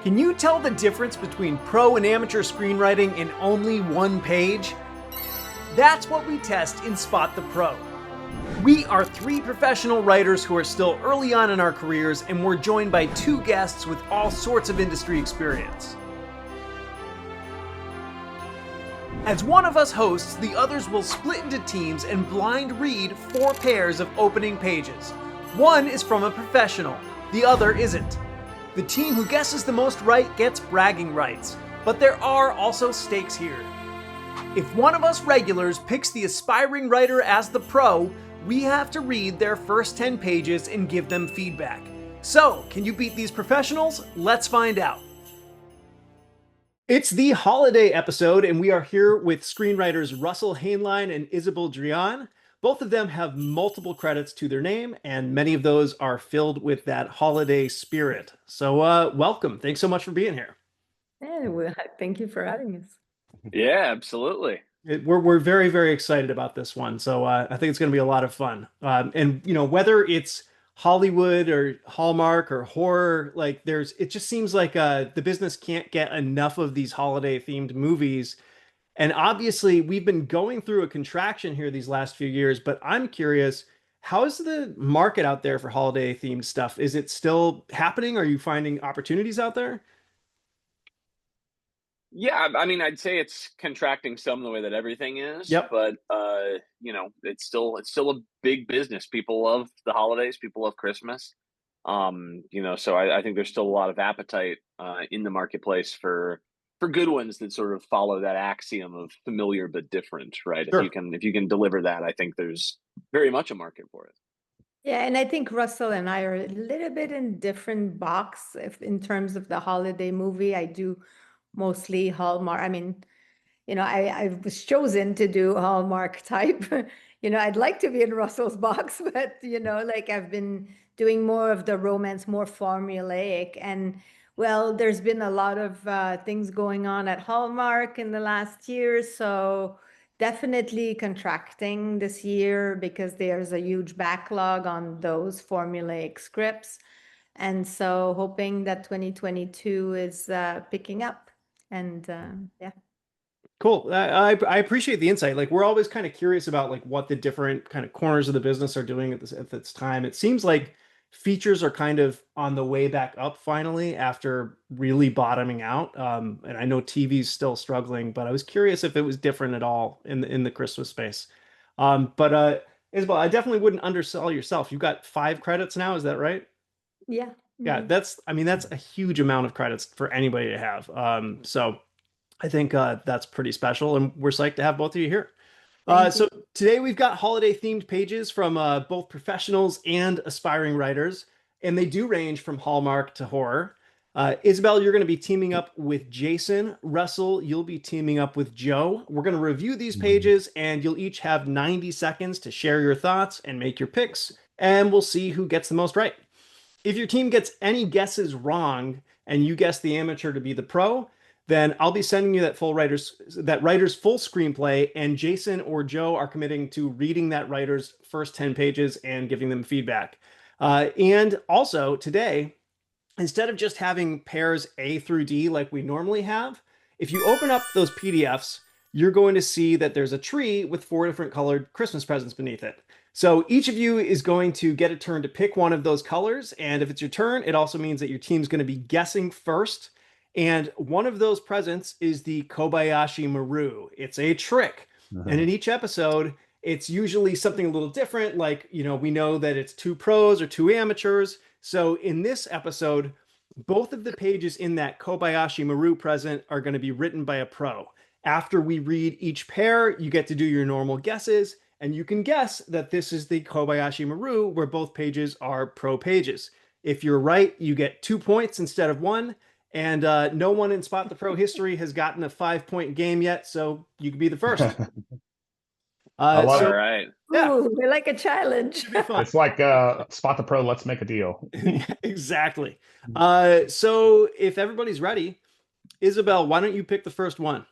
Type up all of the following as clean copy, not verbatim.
Can you tell the difference between pro and amateur screenwriting in only one page? That's what we test in Spot the Pro. We are three professional writers who are still early on in our careers, and we're joined by two guests with all sorts of industry experience. As one of us hosts, the others will split into teams and blind read 4 pairs of opening pages. One is from a professional, the other isn't. The team who guesses the most right gets bragging rights, but there are also stakes here. If one of us regulars picks the aspiring writer as the pro, we have to read their first 10 pages and give them feedback. So, can you beat these professionals? Let's find out. It's the holiday episode, and we are here with screenwriters Russell Hainline and Isabel Dréan. Both of them have multiple credits to their name, and many of those are filled with that holiday spirit. So welcome. Thanks so much for being here. Yeah, well, thank you for having us. Yeah, absolutely. We're very, very excited about this one. So I think it's going to be a lot of fun. And, you know, whether it's Hollywood or Hallmark or horror, like it just seems like the business can't get enough of these holiday themed movies. And obviously we've been going through a contraction here these last few years, but I'm curious, how is the market out there for holiday themed stuff? Is it still happening? Are you finding opportunities out there? Yeah, I mean, I'd say it's contracting some the way that everything is. Yep. But you know, it's still a big business. People love the holidays. People love Christmas. You know, so I think there's still a lot of appetite in the marketplace for good ones that sort of follow that axiom of familiar but different, right? Sure. If you can deliver that, I think there's very much a market for it. Yeah, and I think Russell and I are a little bit in different box if in terms of the holiday movie. I do mostly Hallmark. I mean, you know, I was chosen to do Hallmark type. You know, I'd like to be in Russell's box, but you know, like I've been doing more of the romance, more formulaic. And well, there's been a lot of things going on at Hallmark in the last year, so definitely contracting this year because there's a huge backlog on those formulaic scripts. And so hoping that 2022 is picking up. And yeah. Cool. I appreciate the insight. Like we're always kind of curious about like what the different kind of corners of the business are doing at this time. It seems like features are kind of on the way back up finally after really bottoming out. And I know TV's still struggling, but I was curious if it was different at all in the Christmas space. But Isabel, I definitely wouldn't undersell yourself. You've got 5 credits now, is that right? Yeah. Yeah, that's a huge amount of credits for anybody to have. So I think that's pretty special, and we're psyched to have both of you here. So today we've got holiday themed pages from both professionals and aspiring writers, and they do range from Hallmark to horror. Isabel, you're going to be teaming up with Jason. Russell, you'll be teaming up with Joe. We're going to review these pages, and you'll each have 90 seconds to share your thoughts and make your picks, and we'll see who gets the most right. If your team gets any guesses wrong and you guess the amateur to be the pro, then I'll be sending you that writer's full screenplay, and Jason or Joe are committing to reading that writer's first 10 pages and giving them feedback. And also today, instead of just having pairs A through D like we normally have, if you open up those PDFs, you're going to see that there's a tree with 4 different colored Christmas presents beneath it. So each of you is going to get a turn to pick one of those colors. And if it's your turn, it also means that your team's going to be guessing first. And one of those presents is the Kobayashi Maru. It's a trick. And in each episode, it's usually something a little different. Like, you know, we know that it's 2 pros or 2 amateurs. So in this episode, both of the pages in that Kobayashi Maru present are going to be written by a pro. After we read each pair, you get to do your normal guesses. And you can guess that this is the Kobayashi Maru, where both pages are pro pages. If you're right, you get 2 points instead of 1. And no one in Spot the Pro history has gotten a 5-point game yet, so you can be the first. I love All it. right. Yeah. Ooh, we like a challenge. It's like Spot the Pro, let's make a deal. Exactly. So if everybody's ready, Isabel, why don't you pick the first one?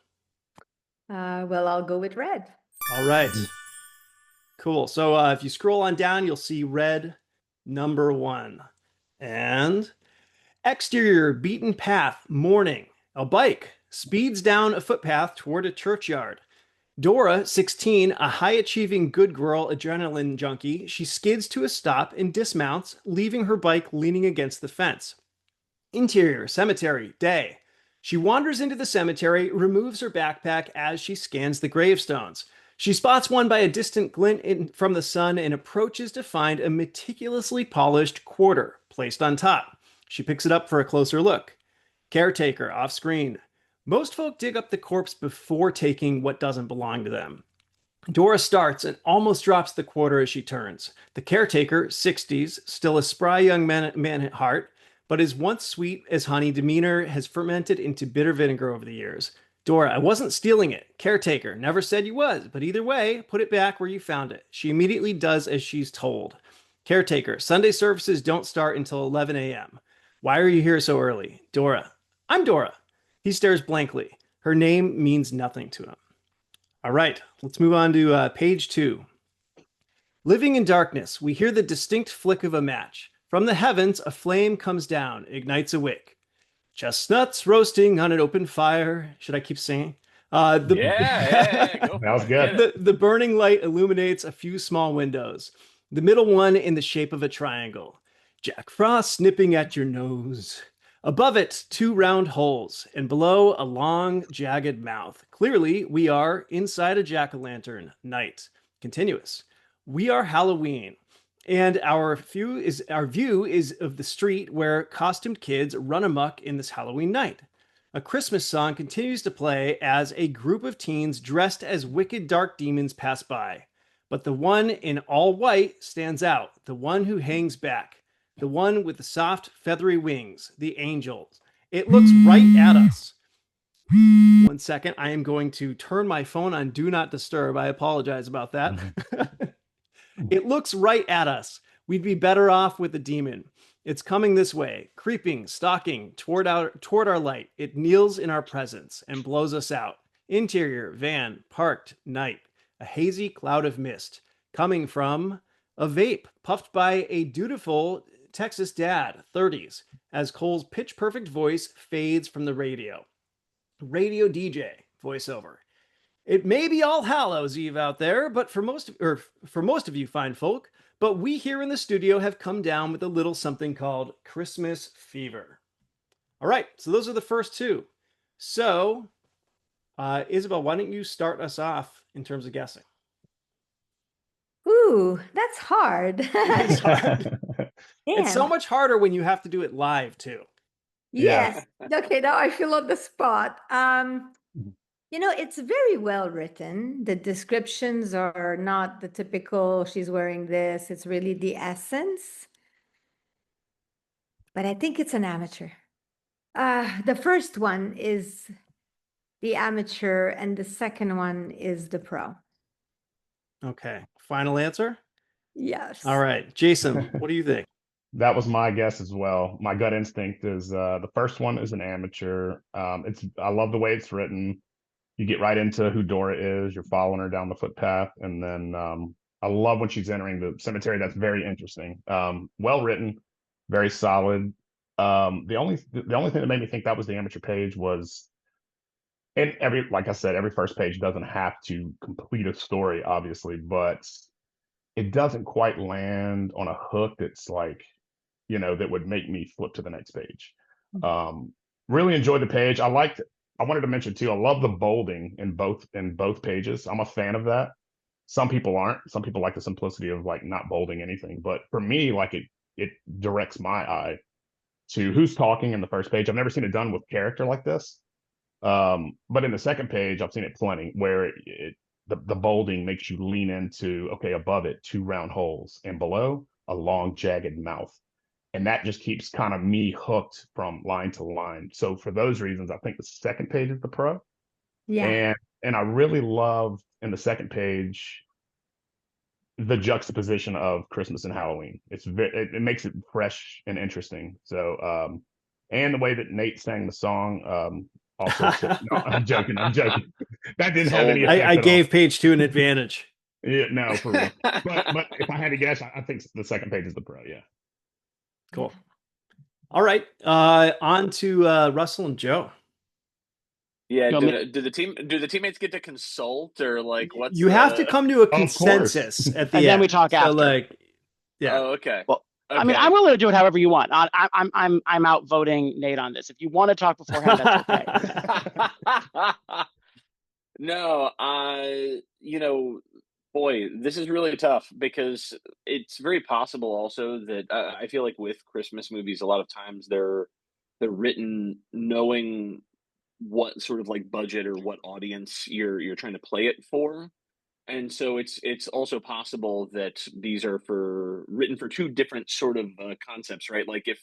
Well, I'll go with red. All right. Cool. So if you scroll on down, you'll see red number 1. And Exterior beaten path, morning. A bike speeds down a footpath toward a churchyard. Dora, 16, a high achieving good girl adrenaline junkie, she skids to a stop and dismounts, leaving her bike leaning against the fence. Interior, cemetery, day. She wanders into the cemetery, removes her backpack as she scans the gravestones. She spots one by a distant glint from the sun and approaches to find a meticulously polished quarter placed on top. She picks it up for a closer look. Caretaker, off screen. Most folk dig up the corpse before taking what doesn't belong to them. Dora starts and almost drops the quarter as she turns. The caretaker, 60s, still a spry young man at heart, but his once sweet as honey demeanor has fermented into bitter vinegar over the years. Dora, I wasn't stealing it. Caretaker, never said you was, but either way, put it back where you found it. She immediately does as she's told. Caretaker, Sunday services don't start until 11 a.m. Why are you here so early? Dora, I'm Dora. He stares blankly. Her name means nothing to him. All right, let's move on to page 2. Living in darkness, we hear the distinct flick of a match. From the heavens, a flame comes down, ignites a wick. Chestnuts roasting on an open fire. Should I keep singing? Yeah, go for That was it. good. The burning light illuminates a few small windows. The middle one in the shape of a triangle. Jack Frost nipping at your nose. Above it, 2 round holes, and below, a long, jagged mouth. Clearly, we are inside a jack-o'-lantern. Night. Continuous. We are Halloween. And our view is of the street where costumed kids run amok in this Halloween night. A Christmas song continues to play as a group of teens dressed as wicked dark demons pass by. But the one in all white stands out, the one who hangs back, the one with the soft, feathery wings, the angel. It looks right at us. 1 second, I am going to turn my phone on Do Not Disturb. I apologize about that. It looks right at us. We'd be better off with the demon. It's coming this way, creeping, stalking toward our light. It kneels in our presence and blows us out. Interior, van, parked, night. A hazy cloud of mist coming from a vape puffed by a dutiful Texas dad, 30s, as Cole's pitch-perfect voice fades from the radio. Radio DJ, voiceover. It may be All Hallows Eve out there, but for most of you fine folk, but we here in the studio have come down with a little something called Christmas fever. All right, so those are the first 2. So, Isabel, why don't you start us off in terms of guessing? Ooh, that's hard. It's hard. It's so Damn. much harder when you have to do it live too. Yes. Okay, now I feel on the spot. It's very well written. The descriptions are not the typical, she's wearing this. It's really the essence. But I think it's an amateur. The first one is the amateur, and the second one is the pro. Okay, final answer? Yes. All right, Jason, what do you think? That was my guess as well. My gut instinct is the first one is an amateur. I love the way it's written. You get right into who Dora is. You're following her down the footpath, and then I love when she's entering the cemetery. That's very interesting. Well written, very solid. The only thing that made me think that was the amateur page was, and like I said, every first page doesn't have to complete a story, obviously, but it doesn't quite land on a hook that's like, that would make me flip to the next page. Really enjoyed the page. I wanted to mention too, I love the bolding in both pages. I'm a fan of that. Some people aren't. Some people like the simplicity of like not bolding anything. But for me, like it directs my eye to who's talking in the first page. I've never seen it done with character like this. But in the second page, I've seen it plenty where the bolding makes you lean into, okay, above it, 2 round holes, and below, a long jagged mouth. And that just keeps kind of me hooked from line to line. So for those reasons, I think the second page is the pro. Yeah. And I really love in the second page the juxtaposition of Christmas and Halloween. It makes it fresh and interesting. So and the way that Nate sang the song also. No, I'm joking. That didn't have any effect I at gave all. page 2 an advantage. Yeah, no, for real. But if I had to guess, I think the second page is the pro. Yeah. Cool. All right. On to Russell and Joe. Yeah, You want me- do the teammates get to consult, or like what's You have to the? come to a Of course. consensus at the And then we end. talk So after. like, yeah. Oh, okay. Well, I mean, Okay. I'm willing to do it however you want. I'm outvoting Nate on this. If you want to talk beforehand, that's okay. No, boy, this is really tough because it's very possible also that I feel like with Christmas movies, a lot of times they're written knowing what sort of like budget or what audience you're trying to play it for. And so it's also possible that these are written for two different sort of concepts, right? Like if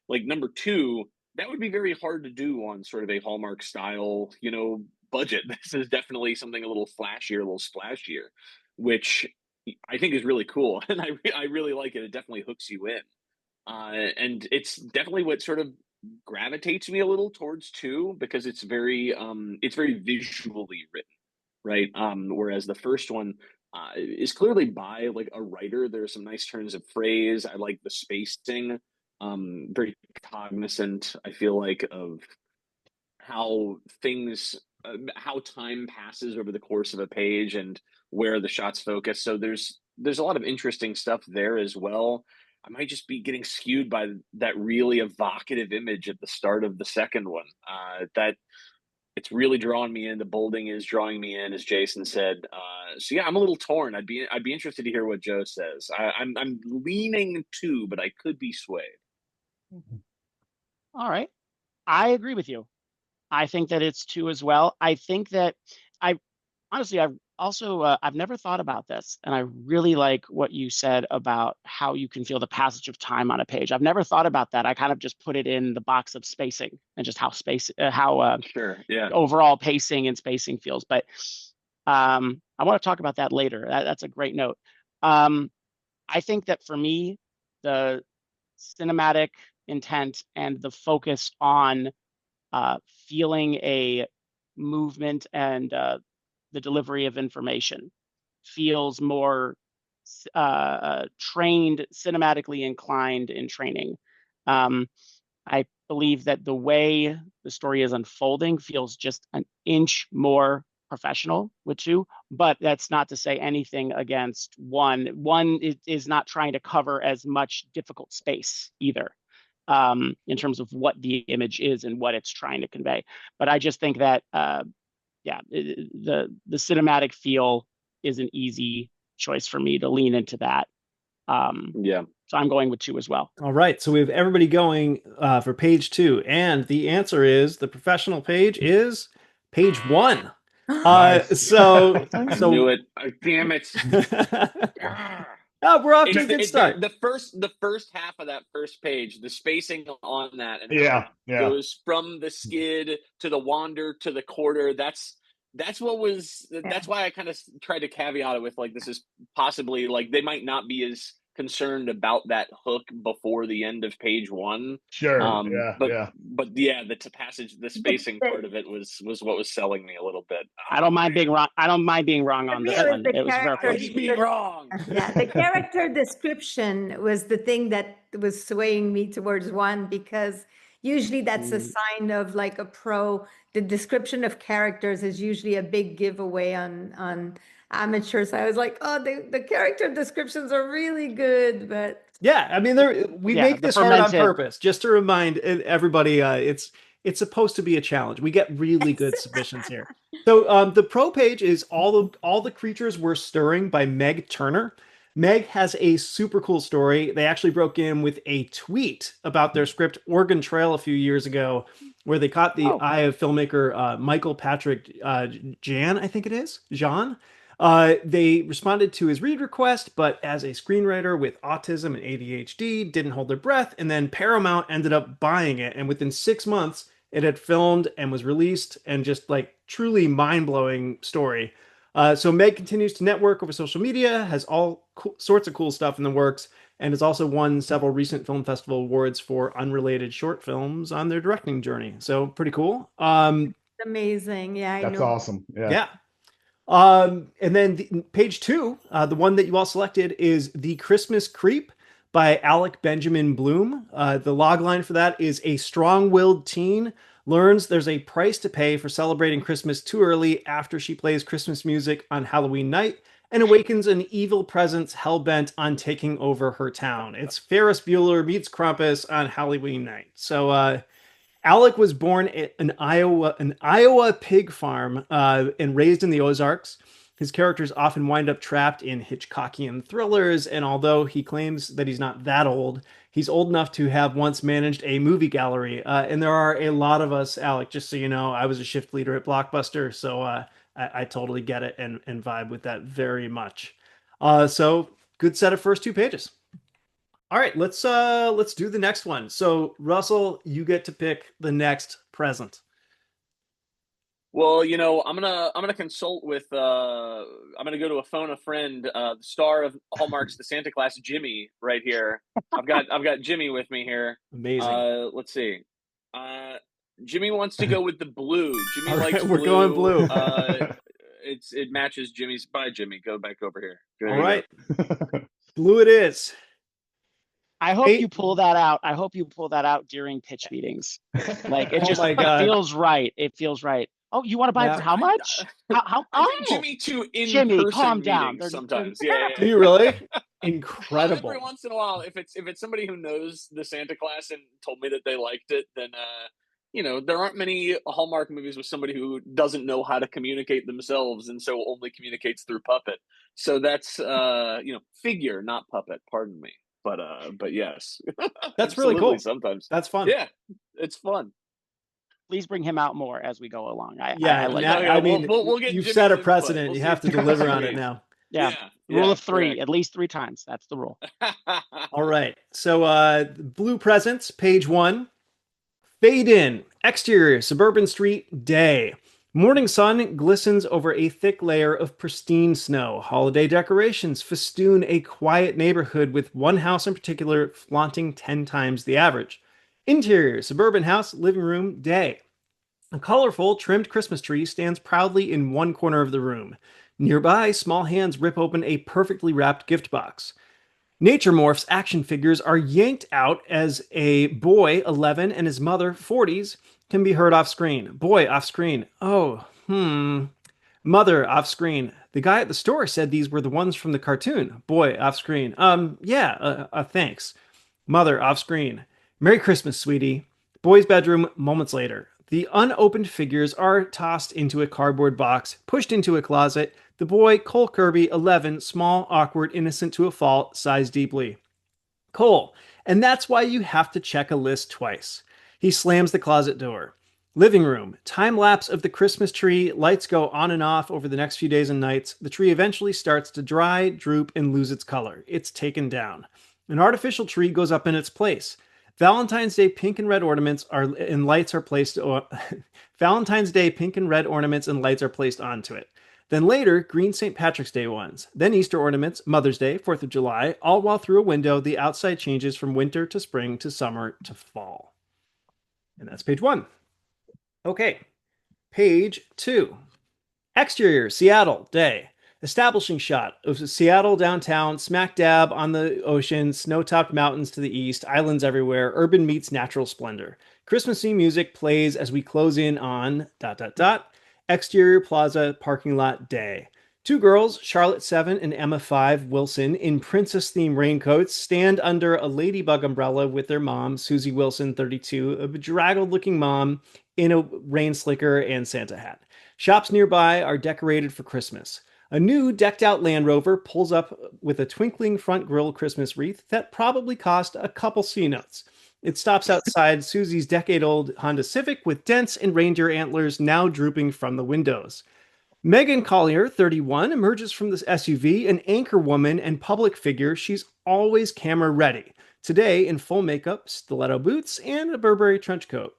like number two, that would be very hard to do on sort of a Hallmark style, budget. This is definitely something a little flashier, a little splashier, which I think is really cool, and I really like it. It definitely hooks you in, and it's definitely what sort of gravitates me a little towards two because it's very visually written, right? Whereas the first one is clearly by like a writer. There are some nice turns of phrase. I like the spacing. Very cognizant, I feel like, of how how time passes over the course of a page and where the shots focus. So there's a lot of interesting stuff there as well. I might just be getting skewed by that really evocative image at the start of the second one. That it's really drawing me in. The bolding is drawing me in, as Jason said. So yeah, I'm a little torn. I'd be interested to hear what Joe says. I'm leaning two, but I could be swayed. All right. I agree with you. I think that it's two as well. I think that I honestly, I've never thought about this, and I really like what you said about how you can feel the passage of time on a page. I've never thought about that. I kind of just put it in the box of spacing and just how Sure, yeah. overall pacing and spacing feels. But I want to talk about that later. That's a great note. I think that for me, the cinematic intent and the focus on feeling a movement and the delivery of information feels more trained, cinematically inclined in training. I believe that the way the story is unfolding feels just an inch more professional with two, but that's not to say anything against one. One is not trying to cover as much difficult space either, in terms of what the image is and what it's trying to convey. But I just think that, the cinematic feel is an easy choice for me to lean into that. Yeah. So I'm going with two as well. All right. So we have everybody going for page two. And the answer is the professional page is page one. Nice. So I knew it. Damn it. Oh, we're off to a good start. The first half of that first page, the spacing on that, and how Yeah, it goes from the skid to the wander to the quarter. That's what was. That's why I kind of tried to caveat it with like this is possibly like they might not be as concerned about that hook before the end of page one. Sure. Yeah. But yeah, the passage, the spacing part of it was what was selling me a little bit. I don't mind being wrong. I don't mind being wrong on this one. It was very close. Being wrong. Yeah, the character description was the thing that was swaying me towards one because usually that's a sign of like a pro. The description of characters is usually a big giveaway on amateurs. I was like, oh, the character descriptions are really good, but yeah, I mean, we make this hard on purpose just to remind everybody it's supposed to be a challenge. We get really good submissions here. So the pro page is all the creatures were stirring by Meg Turner. Meg has a super cool story. They actually broke in with a tweet about their script Oregon Trail a few years ago, where they caught the eye of filmmaker Michael Patrick Jan, I think it is, Jean. They responded to his read request, but as a screenwriter with autism and ADHD, didn't hold their breath, and then Paramount ended up buying it, and within 6 months, it had filmed and was released, and just like truly mind-blowing story. So Meg continues to network over social media, has all sorts of cool stuff in the works, and has also won several recent film festival awards for unrelated short films on their directing journey. So pretty cool. amazing. Yeah, That's awesome. Yeah. And then page two, the one that you all selected is The Christmas Creep by Alec Benjamin Bloom. The log line for that is a strong-willed teen learns there's a price to pay for celebrating Christmas too early after she plays Christmas music on Halloween night and awakens an evil presence hell-bent on taking over her town. It's Ferris Bueller meets Krampus on Halloween night. So Alec was born at an Iowa pig farm and raised in the Ozarks. His characters often wind up trapped in Hitchcockian thrillers, and although he claims that he's not that old, he's old enough to have once managed a movie gallery. And there are a lot of us, Alec, just so you know, I was a shift leader at Blockbuster, so I totally get it and vibe with that very much. So good set of first 2 pages. All right, let's do the next one. So Russell, you get to pick the next present. Well, I'm gonna consult with I'm gonna go to a phone a friend, the star of Hallmark's The Santa Claus, Jimmy, right here. I've got Jimmy with me here. Amazing. Let's see. Jimmy wants to go with the blue. Jimmy All right, likes we're blue. going blue. It matches Jimmy's. Bye, Jimmy. Go back over here. All right, blue it is. I hope you pull that out. I hope you pull that out during pitch meetings. Like it just my God. feels right. It feels right. Oh, you want to buy it for how much? How? I think Jimmy to Jimmy, in-person calm down. meetings sometimes. Yeah. Do you really? Incredible. Every once in a while, if it's somebody who knows the Santa Claus and told me that they liked it, then there aren't many Hallmark movies with somebody who doesn't know how to communicate themselves and so only communicates through puppet. So that's figure, not puppet. Pardon me. But yes, that's really cool. Sometimes that's fun. Yeah, it's fun. Please bring him out more as we go along. I mean, we'll get you've set a precedent. We'll you have to deliver on it now. Yeah. Rule of 3, at least 3 times. That's the rule. All right. So blue presents, page 1. Fade in. Exterior, suburban street, day. Morning sun glistens over a thick layer of pristine snow. Holiday decorations festoon a quiet neighborhood with one house in particular flaunting 10 times the average. Interior, suburban house, living room, day. A colorful, trimmed Christmas tree stands proudly in one corner of the room. Nearby, small hands rip open a perfectly wrapped gift box. Nature Morph's action figures are yanked out as a boy, 11, and his mother, 40s, can be heard off screen. Boy off screen. Mother off screen. The guy at the store said these were the ones from the cartoon. Boy off screen. Thanks. Mother off screen. Merry Christmas, sweetie. Boy's bedroom moments later. The unopened figures are tossed into a cardboard box, pushed into a closet. The boy, Cole Kirby, 11, small, awkward, innocent to a fault, sighs deeply. Cole, and that's why you have to check a list twice. He slams the closet door. Living room. Time lapse of the Christmas tree. Lights go on and off over the next few days and nights. The tree eventually starts to dry, droop, and lose its color. It's taken down. An artificial tree goes up in its place. Valentine's Day pink and red ornaments are placed. Valentine's Day pink and red ornaments and lights are placed onto it. Then later, green St. Patrick's Day ones. Then Easter ornaments, Mother's Day, 4th of July, all while through a window the outside changes from winter to spring to summer to fall. And that's page 1. Okay, page 2. Exterior, Seattle, day. Establishing shot of Seattle downtown, smack dab on the ocean, snow-topped mountains to the east, islands everywhere, urban meets natural splendor. Christmassy music plays as we close in on ... Exterior plaza parking lot day. 2 girls, Charlotte 7 and Emma 5 Wilson, in princess-themed raincoats, stand under a ladybug umbrella with their mom, Susie Wilson, 32, a bedraggled-looking mom in a rain slicker and Santa hat. Shops nearby are decorated for Christmas. A new decked-out Land Rover pulls up with a twinkling front grille Christmas wreath that probably cost a couple C-notes. It stops outside Susie's decade-old Honda Civic with dents and reindeer antlers now drooping from the windows. Megan Collier, 31, emerges from this SUV, an anchor woman and public figure. She's always camera ready. Today, in full makeup, stiletto boots, and a Burberry trench coat.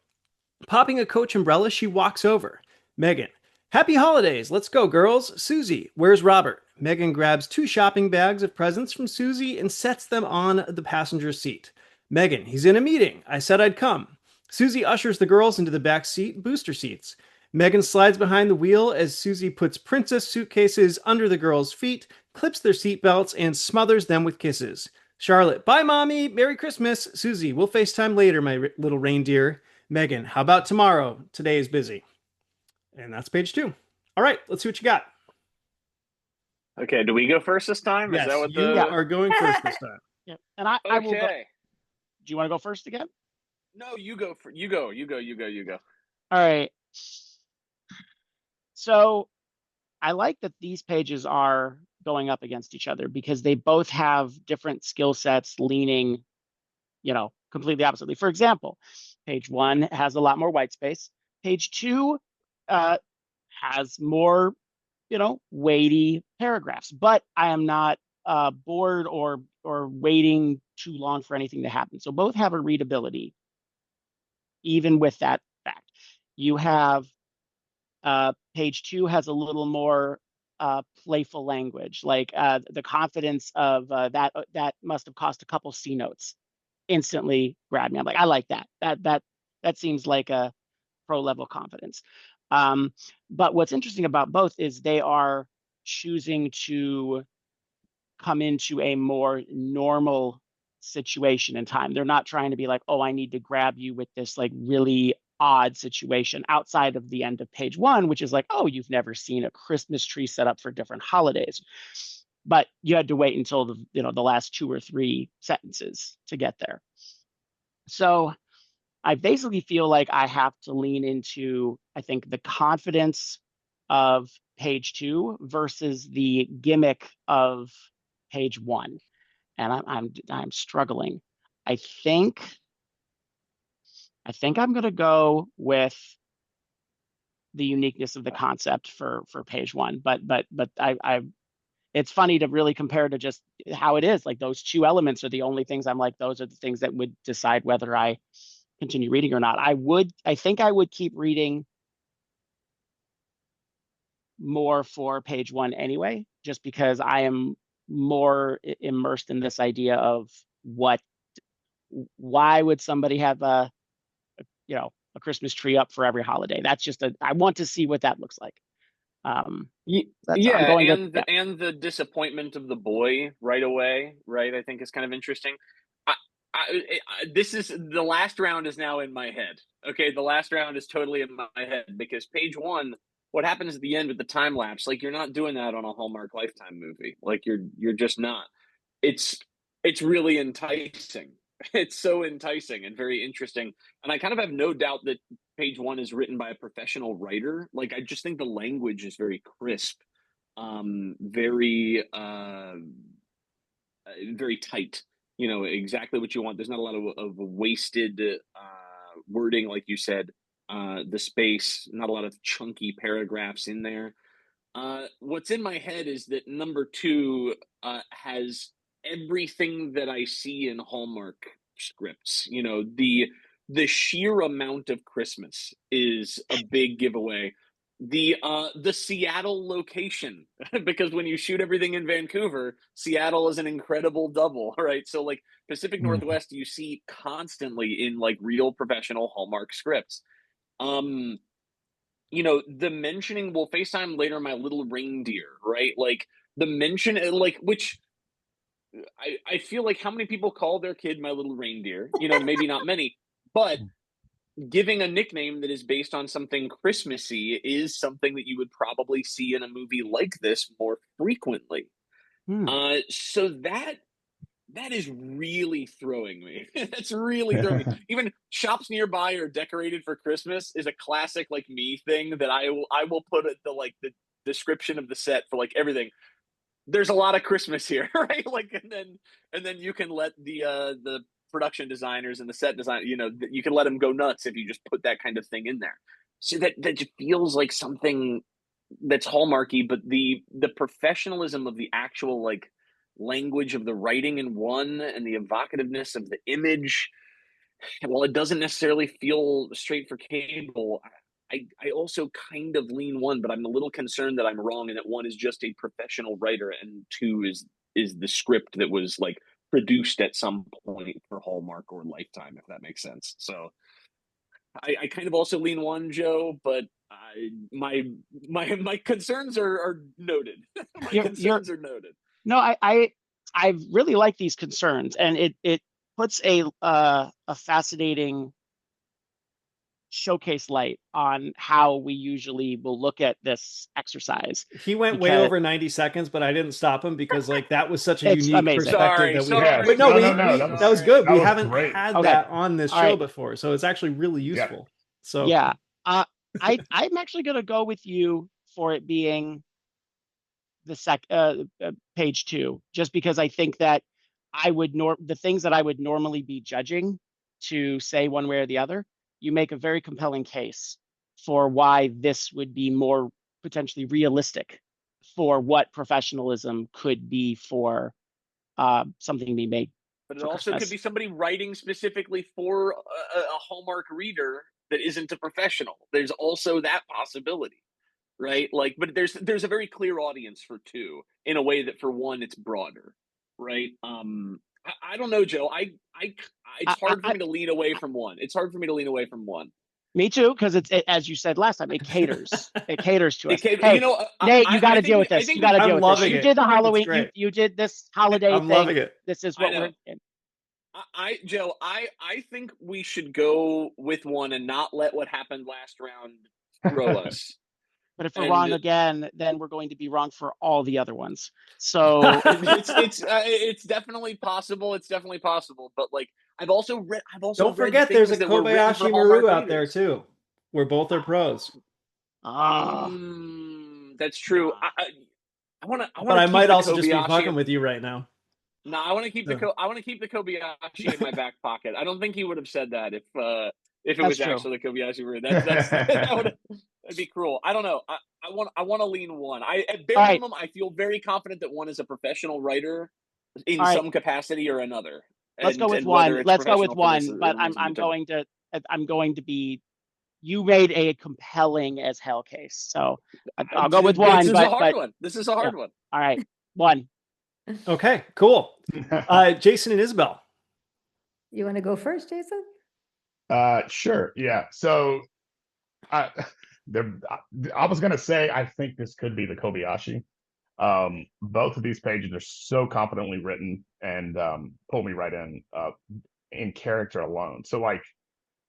Popping a Coach umbrella, she walks over. Megan, happy holidays. Let's go, girls. Susie, where's Robert? Megan grabs 2 shopping bags of presents from Susie and sets them on the passenger seat. Megan, he's in a meeting. I said I'd come. Susie ushers the girls into the back seat, booster seats. Megan slides behind the wheel as Susie puts princess suitcases under the girls' feet, clips their seatbelts, and smothers them with kisses. Charlotte, bye, mommy. Merry Christmas. Susie, we'll FaceTime later, my little reindeer. Megan, how about tomorrow? Today is busy. And that's page 2. All right, let's see what you got. Okay, do we go first this time? Is that Yes, what you the are going first this time. Yeah. And I will go. Okay. Do you want to go first again? No, you go for you go. All right. So I like that these pages are going up against each other because they both have different skill sets leaning, completely oppositely. For example, page 1 has a lot more white space. Page 2 has more, weighty paragraphs. But I am not bored or waiting too long for anything to happen. So both have a readability, even with that fact. You have page 2 has a little more playful language, like the confidence of that must have cost a couple C notes instantly grabbed me. I'm like, I like that. That seems like a pro level confidence. But what's interesting about both is they are choosing to come into a more normal situation in time. They're not trying to be like, oh, I need to grab you with this like really odd situation outside of the end of page 1, which is like, oh, you've never seen a Christmas tree set up for different holidays. But you had to wait until the last 2 or 3 sentences to get there. So I basically feel like I have to lean into, I think, the confidence of page 2 versus the gimmick of page 1. And I'm struggling. I think I'm going to go with the uniqueness of the concept for page 1. But I it's funny to really compare to just how it is. Like those 2 elements are the only things I'm like, those are the things that would decide whether I continue reading or not. I think I would keep reading more for page 1 anyway, just because I am more immersed in this idea of why would somebody have a Christmas tree up for every holiday? That's just I want to see what that looks like. Yeah, and the disappointment of the boy right away, right? I think is kind of interesting. This is the last round is now in my head. Okay, the last round is totally in my head because page 1, what happens at the end with the time lapse? Like you're not doing that on a Hallmark Lifetime movie. Like you're just not. It's really enticing. It's so enticing and very interesting. And I kind of have no doubt that page 1 is written by a professional writer. Like I just think the language is very crisp, very very tight. Exactly what you want. There's not a lot of wasted wording, like you said. The space, not a lot of chunky paragraphs in there. What's in my head is that number 2 has everything that I see in Hallmark scripts. The sheer amount of Christmas is a big giveaway. The Seattle location, because when you shoot everything in Vancouver, Seattle is an incredible double, right? So like Pacific Northwest, you see constantly in like real professional Hallmark scripts. The mentioning, we'll FaceTime later, my little reindeer, right? Like the mention, like, which I feel like how many people call their kid my little reindeer? Maybe not many, but giving a nickname that is based on something Christmassy is something that you would probably see in a movie like this more frequently. So that is really throwing me. That's really throwing me. Even shops nearby are decorated for Christmas is a classic like me thing that I will put at the description of the set for like everything. There's a lot of Christmas here, right? Like and then you can let the production designers and the set design, you can let them go nuts if you just put that kind of thing in there. So that just feels like something that's Hallmarky, but the professionalism of the actual like language of the writing in 1 and the evocativeness of the image, while it doesn't necessarily feel straight for cable, I also kind of lean 1, but I'm a little concerned that I'm wrong and that 1 is just a professional writer and 2 is the script that was like produced at some point for Hallmark or Lifetime, if that makes sense. So I kind of also lean 1, Joe, but my concerns are noted. My concerns are noted. No, I really like these concerns, and it puts a fascinating showcase light on how we usually will look at this exercise. He went way over 90 seconds, but I didn't stop him because like that was such a It's unique amazing. perspective that we Yes. but no, No, we, no, no, we that that was good. that We was haven't great. had Okay. that on this All show right. before, so it's actually really useful. So Yeah. I'm actually gonna go with you for it being the page 2, just because I think that the things that I would normally be judging to say one way or the other, you make a very compelling case for why this would be more potentially realistic for what professionalism could be for something being made But it for also could Christmas. be somebody writing specifically for a Hallmark reader that isn't a professional. There's also that possibility, right? Like, but there's a very clear audience for 2 in a way that for 1 it's broader, right? I don't know, Joe. It's hard for me to lean away from 1. It's hard for me to lean away from 1. Me too, because as you said last time, it caters. It caters to us. Hey, you know, Nate, you got to deal with this. You got to deal with this. You did the Halloween. You did this holiday I'm thing. loving it. This is what we're in. Joe, I think we should go with 1 and not let what happened last round throw us. But if we're wrong again, then we're going to be wrong for all the other ones. So it's definitely possible. It's definitely possible. But like I've also read. Don't forget, there's a Kobayashi Maru out there too, where both are pros. That's true. I want to. But I might also just be fucking with you right now. No, I want to keep I want to keep the Kobayashi in my back pocket. I don't think he would have said that if it was actually the Kobayashi Maru. That'd be cruel. I don't know. I want to lean 1. At bare minimum, I feel very confident that 1 is a professional writer in some capacity or another. Let's go with 1. Let's go with 1. But I'm going to be. You made a compelling as hell case, so I'll go with 1. This is a hard one. This is a hard one. All right, 1. Okay, cool. Jason and Isabel. You want to go first, Jason? Sure. Yeah. So I was gonna say I think this could be the Kobayashi. Both of these pages are so competently written and pull me right in character alone. So like,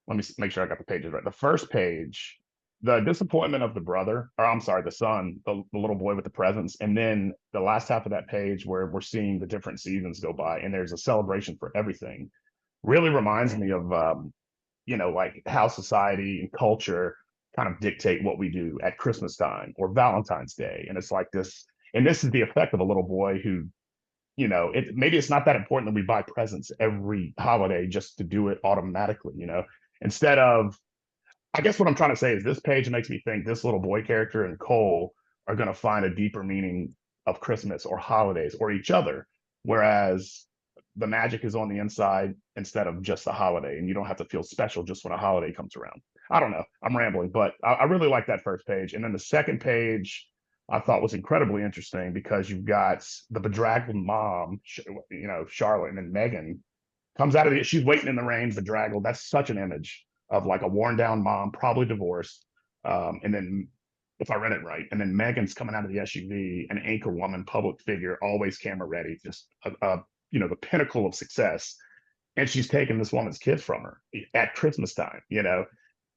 let me make sure I got the pages right. The first page, the disappointment of the brother, or I'm sorry, the son, the little boy with the presents, and then the last half of that page where we're seeing the different seasons go by and there's a celebration for everything, really reminds me of like how society and culture kind of dictate what we do at Christmas time or Valentine's Day. And it's like this, and this is the effect of a little boy who, maybe it's not that important that we buy presents every holiday just to do it automatically, instead of, I guess what I'm trying to say is this page makes me think this little boy character and Cole are going to find a deeper meaning of Christmas or holidays or each other. Whereas the magic is on the inside instead of just a holiday, and you don't have to feel special just when a holiday comes around. I don't know. I'm rambling, but I really like that first page. And then the second page I thought was incredibly interesting because you've got the bedraggled mom, Charlotte, and then Megan comes out of she's waiting in the rain, bedraggled. That's such an image of like a worn down mom, probably divorced. And then if I read it right, and then Megan's coming out of the SUV, an anchor woman, public figure, always camera ready, just the pinnacle of success. And she's taking this woman's kids from her at Christmas time,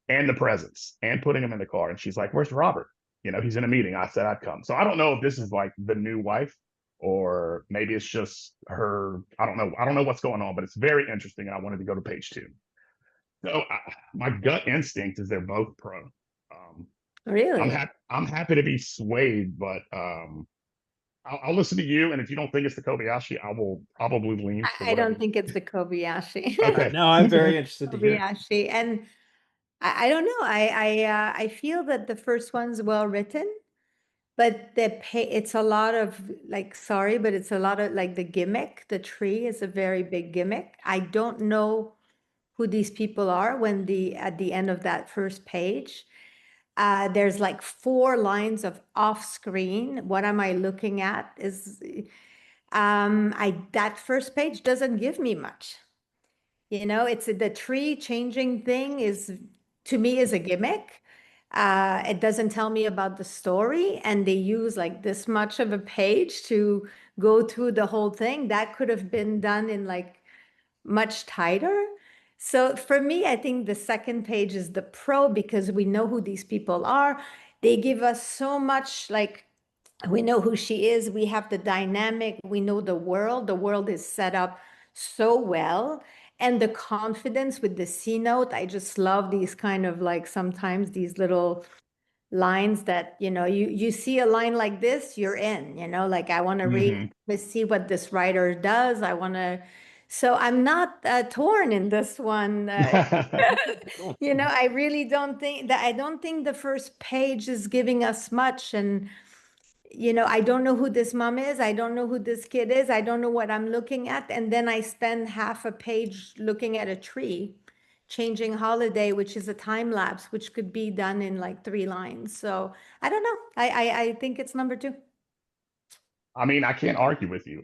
and the presents and putting them in the car. And she's like, "Where's Robert? He's in a meeting. I said I'd come." So I don't know if this is like the new wife or maybe it's just her. I don't know. I don't know what's going on, but it's very interesting. And I wanted to go to page 2. So my gut instinct is they're both pro. Really? I'm happy to be swayed, but I'll listen to you, and if you don't think it's the Kobayashi, I will probably lean. I don't think it's the Kobayashi. Okay. No, I'm very interested to hear. Kobayashi, and I don't know. I feel that the first one's well written, but it's a lot of like, sorry, but it's a lot of like the gimmick. The tree is a very big gimmick. I don't know who these people are at the end of that first page. There's like 4 lines of off screen. What am I looking at? That first page doesn't give me much. It's the tree changing thing to me is a gimmick. It doesn't tell me about the story, and they use like this much of a page to go through the whole thing. That could have been done in like much tighter. So for me, I think the second page is the pro because we know who these people are. They give us so much, like we know who she is, we have the dynamic, we know the world is set up so well. And the confidence with the C note, I just love these kind of like sometimes these little lines that, you know, you see a line like this, you're in, you know, like I want to read, let's see what this writer does. I want to, so I'm not torn in this one. You know, I really don't think that, I don't think the first page is giving us much. And, you know, I don't know who this mom is. I don't know who this kid is. I don't know what I'm looking at. And then I spend half a page looking at a tree, changing holiday, which is a time lapse, which could be done in like 3 lines. So I don't know. I think it's number 2. I mean, I can't argue with you.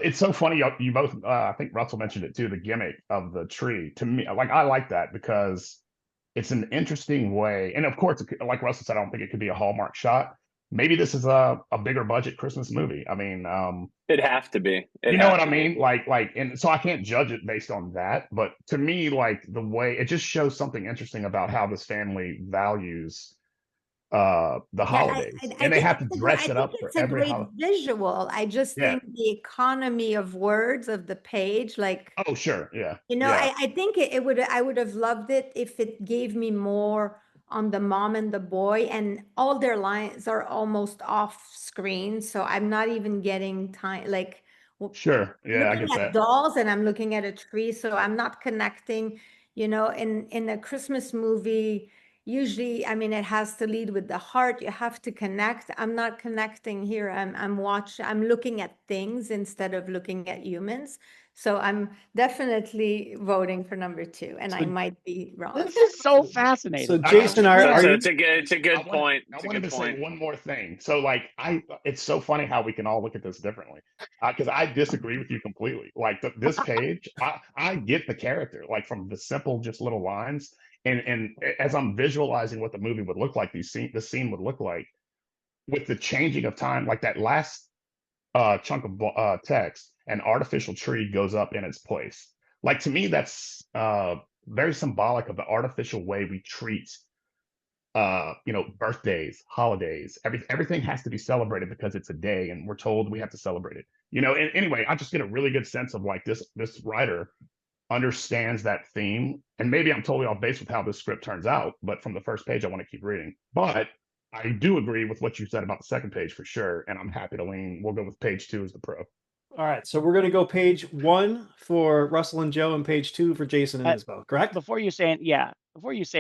It's so funny. You both, I think Russell mentioned it too, the gimmick of the tree. To me, like, I like that because it's an interesting way. And of course, like Russell said, I don't think it could be a Hallmark shot. Maybe this is a bigger budget Christmas movie. I mean, It'd have to be. you know what I mean? Like, and so I can't judge it based on that. But to me, like the way it just shows something interesting about how this family values the holidays, and they have to dress it up for every holiday. It's a great visual. I just think the economy of words of the page, like, oh sure, yeah, you know, yeah. I think I would have loved it if it gave me more on the mom and the boy, and all their lines are almost off screen, so I'm not even getting time, like, sure, yeah, I looking get at that. dolls and I'm looking at a tree, so I'm not connecting, you know, in a Christmas movie. Usually, I mean, it has to lead with the heart. You have to connect. I'm not connecting here. I'm looking at things instead of looking at humans. So I'm definitely voting for number 2, and I might be wrong. This is so fascinating. So Jason, it's a good point. I wanted to say one more thing. So like, it's so funny how we can all look at this differently, because I disagree with you completely. Like this page, I get the character, like from the simple, just little lines. And as I'm visualizing what the movie would look like, the scene would look like with the changing of time, like that last chunk of text, an artificial tree goes up in its place. Like to me, that's very symbolic of the artificial way we treat, you know, birthdays, holidays. Everything has to be celebrated because it's a day, and we're told we have to celebrate it. You know. And anyway, I just get a really good sense of like this writer understands that theme, and maybe I'm totally off base with how this script turns out, but from the first page I want to keep reading. But I do agree with what you said about the second page for sure, and I'm happy to lean. We'll go with page 2 as the pro. All right, so we're going to go page 1 for Russell and Joe and page 2 for Jason and Isabel, correct? Before you say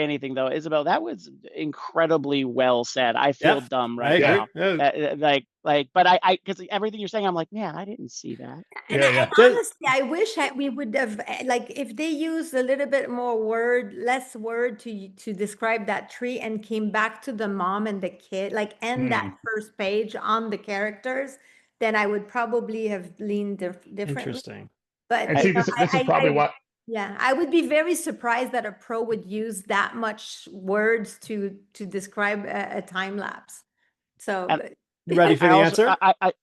anything though, Isabel, that was incredibly well said. I feel dumb right now. Yeah. But I because everything you're saying, I'm like, man, I didn't see that. And honestly, I wish we would have, like, if they used a little bit more less word to describe that tree, and came back to the mom and the kid, like end that first page on the characters, then I would probably have leaned differently. Interesting. But and see, this is probably what. Yeah, I would be very surprised that a pro would use that much words to describe a time lapse. So, you ready for the answer?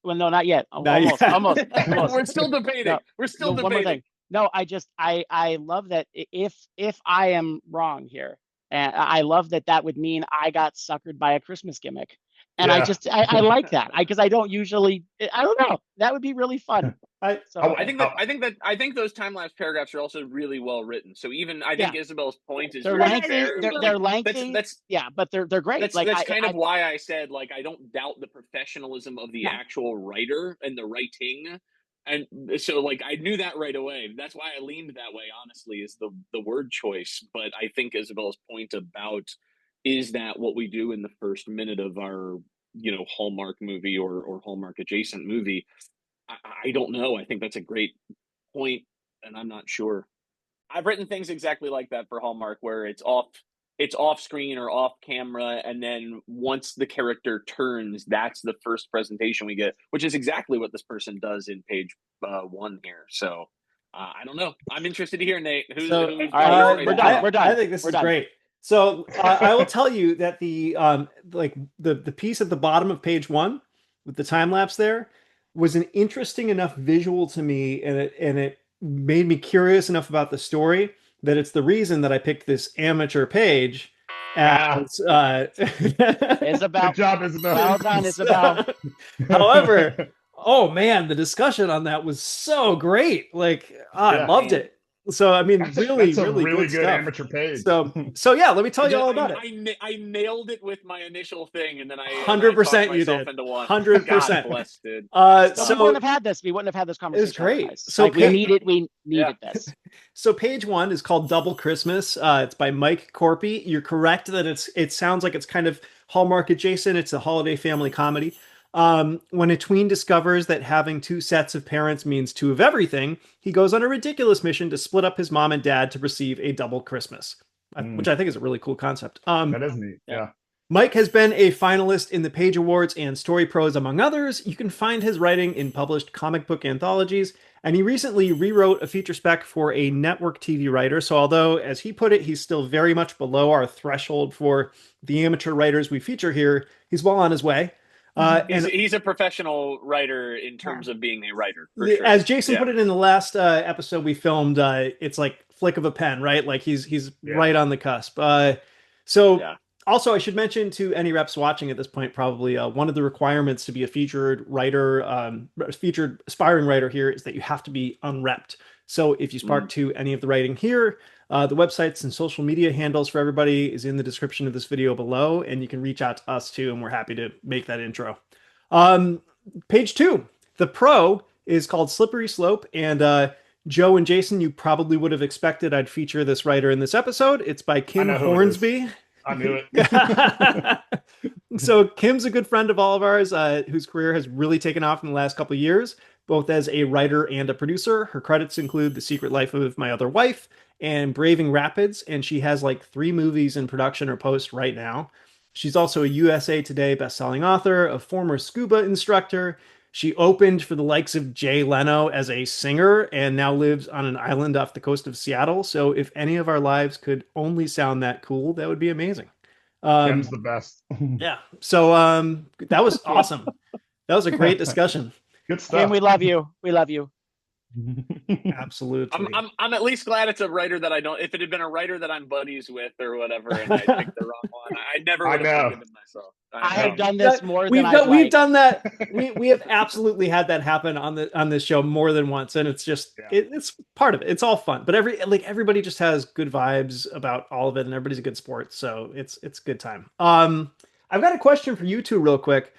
Well, no, not yet. Almost. We're still debating. No, We're still debating. One more thing. No, I love that if I am wrong here, and I love that would mean I got suckered by a Christmas gimmick. And I like that because I don't usually, I don't know, that would be really fun. I think those time lapse paragraphs are also really well written. So even I think Isabel's point is they're lengthy. But they're great. That's kind of why I said, like, I don't doubt the professionalism of the actual writer and the writing. And so, like, I knew that right away. That's why I leaned that way, honestly, is the word choice. But I think Isabel's point about, is that what we do in the first minute of our, you know, Hallmark movie or Hallmark adjacent movie? I don't know. I think that's a great point, and I'm not sure. I've written things exactly like that for Hallmark, where it's off screen or off camera, and then once the character turns, that's the first presentation we get, which is exactly what this person does in page 1 here. So I don't know. I'm interested to hear, Nate. We're done. I think this is great. So I will tell you that the piece at the bottom of page one with the time lapse there was an interesting enough visual to me, and it made me curious enough about the story that it's the reason that I picked this amateur page as Isabel. Good job, Isabel. Well done, Isabel. However, oh man, the discussion on that was so great. Like, I Yeah. loved it. So I mean, really, That's a really really good good stuff. amateur page. So yeah, let me tell you all about it. I nailed it with my initial thing, and then I 100% talked you myself did. into one. 100%. God bless, dude. Well, we So wouldn't have had this. We wouldn't have had this conversation. great. Otherwise. So like, we needed this. So page one is called Double Christmas. It's by Mike Corpy. You're correct that it sounds like it's kind of Hallmark adjacent. It's a holiday family comedy. When a tween discovers that having two sets of parents means two of everything, he goes on a ridiculous mission to split up his mom and dad to receive a double Christmas, which I think is a really cool concept. That is neat. Yeah. Mike has been a finalist in the Page Awards and Story Pros, among others. You can find his writing in published comic book anthologies, and he recently rewrote a feature spec for a network TV writer. So although, as he put it, he's still very much below our threshold for the amateur writers we feature here, he's well on his way. He's a professional writer in terms of being a writer. For sure. As Jason put it in the last episode we filmed, it's like flick of a pen, right? Like he's right on the cusp. Also, I should mention to any reps watching at this point, probably one of the requirements to be a featured writer, featured aspiring writer here is that you have to be unrepped. So if you spark to any of the writing here, the websites and social media handles for everybody is in the description of this video below, and you can reach out to us too, and we're happy to make that intro. Page two, the pro is called Slippery Slope, and Joe and Jason, you probably would have expected I'd feature this writer in this episode. It's by Kim Hornsby. I knew it. So Kim's a good friend of all of ours, whose career has really taken off in the last couple of years, both as a writer and a producer. Her credits include The Secret Life of My Other Wife and Braving Rapids, and she has like 3 movies in production or post right now. She's also a USA Today bestselling author, a former scuba instructor. She opened for the likes of Jay Leno as a singer and now lives on an island off the coast of Seattle. So if any of our lives could only sound that cool, that would be amazing. Kim's the best. Yeah. So that was awesome. That was a great discussion. Good stuff. Kim, we love you. We love you. Absolutely. I'm at least glad it's a writer that I don't. If it had been a writer that I'm buddies with or whatever, and I picked the wrong one, I never would have forgiven myself. I have done this more we've than done, we've like. done that. We have absolutely had that happen on this show more than once, and it's just it's part of it. It's all fun, but everybody just has good vibes about all of it, and everybody's a good sport, so it's a good time. I've got a question for you two, real quick.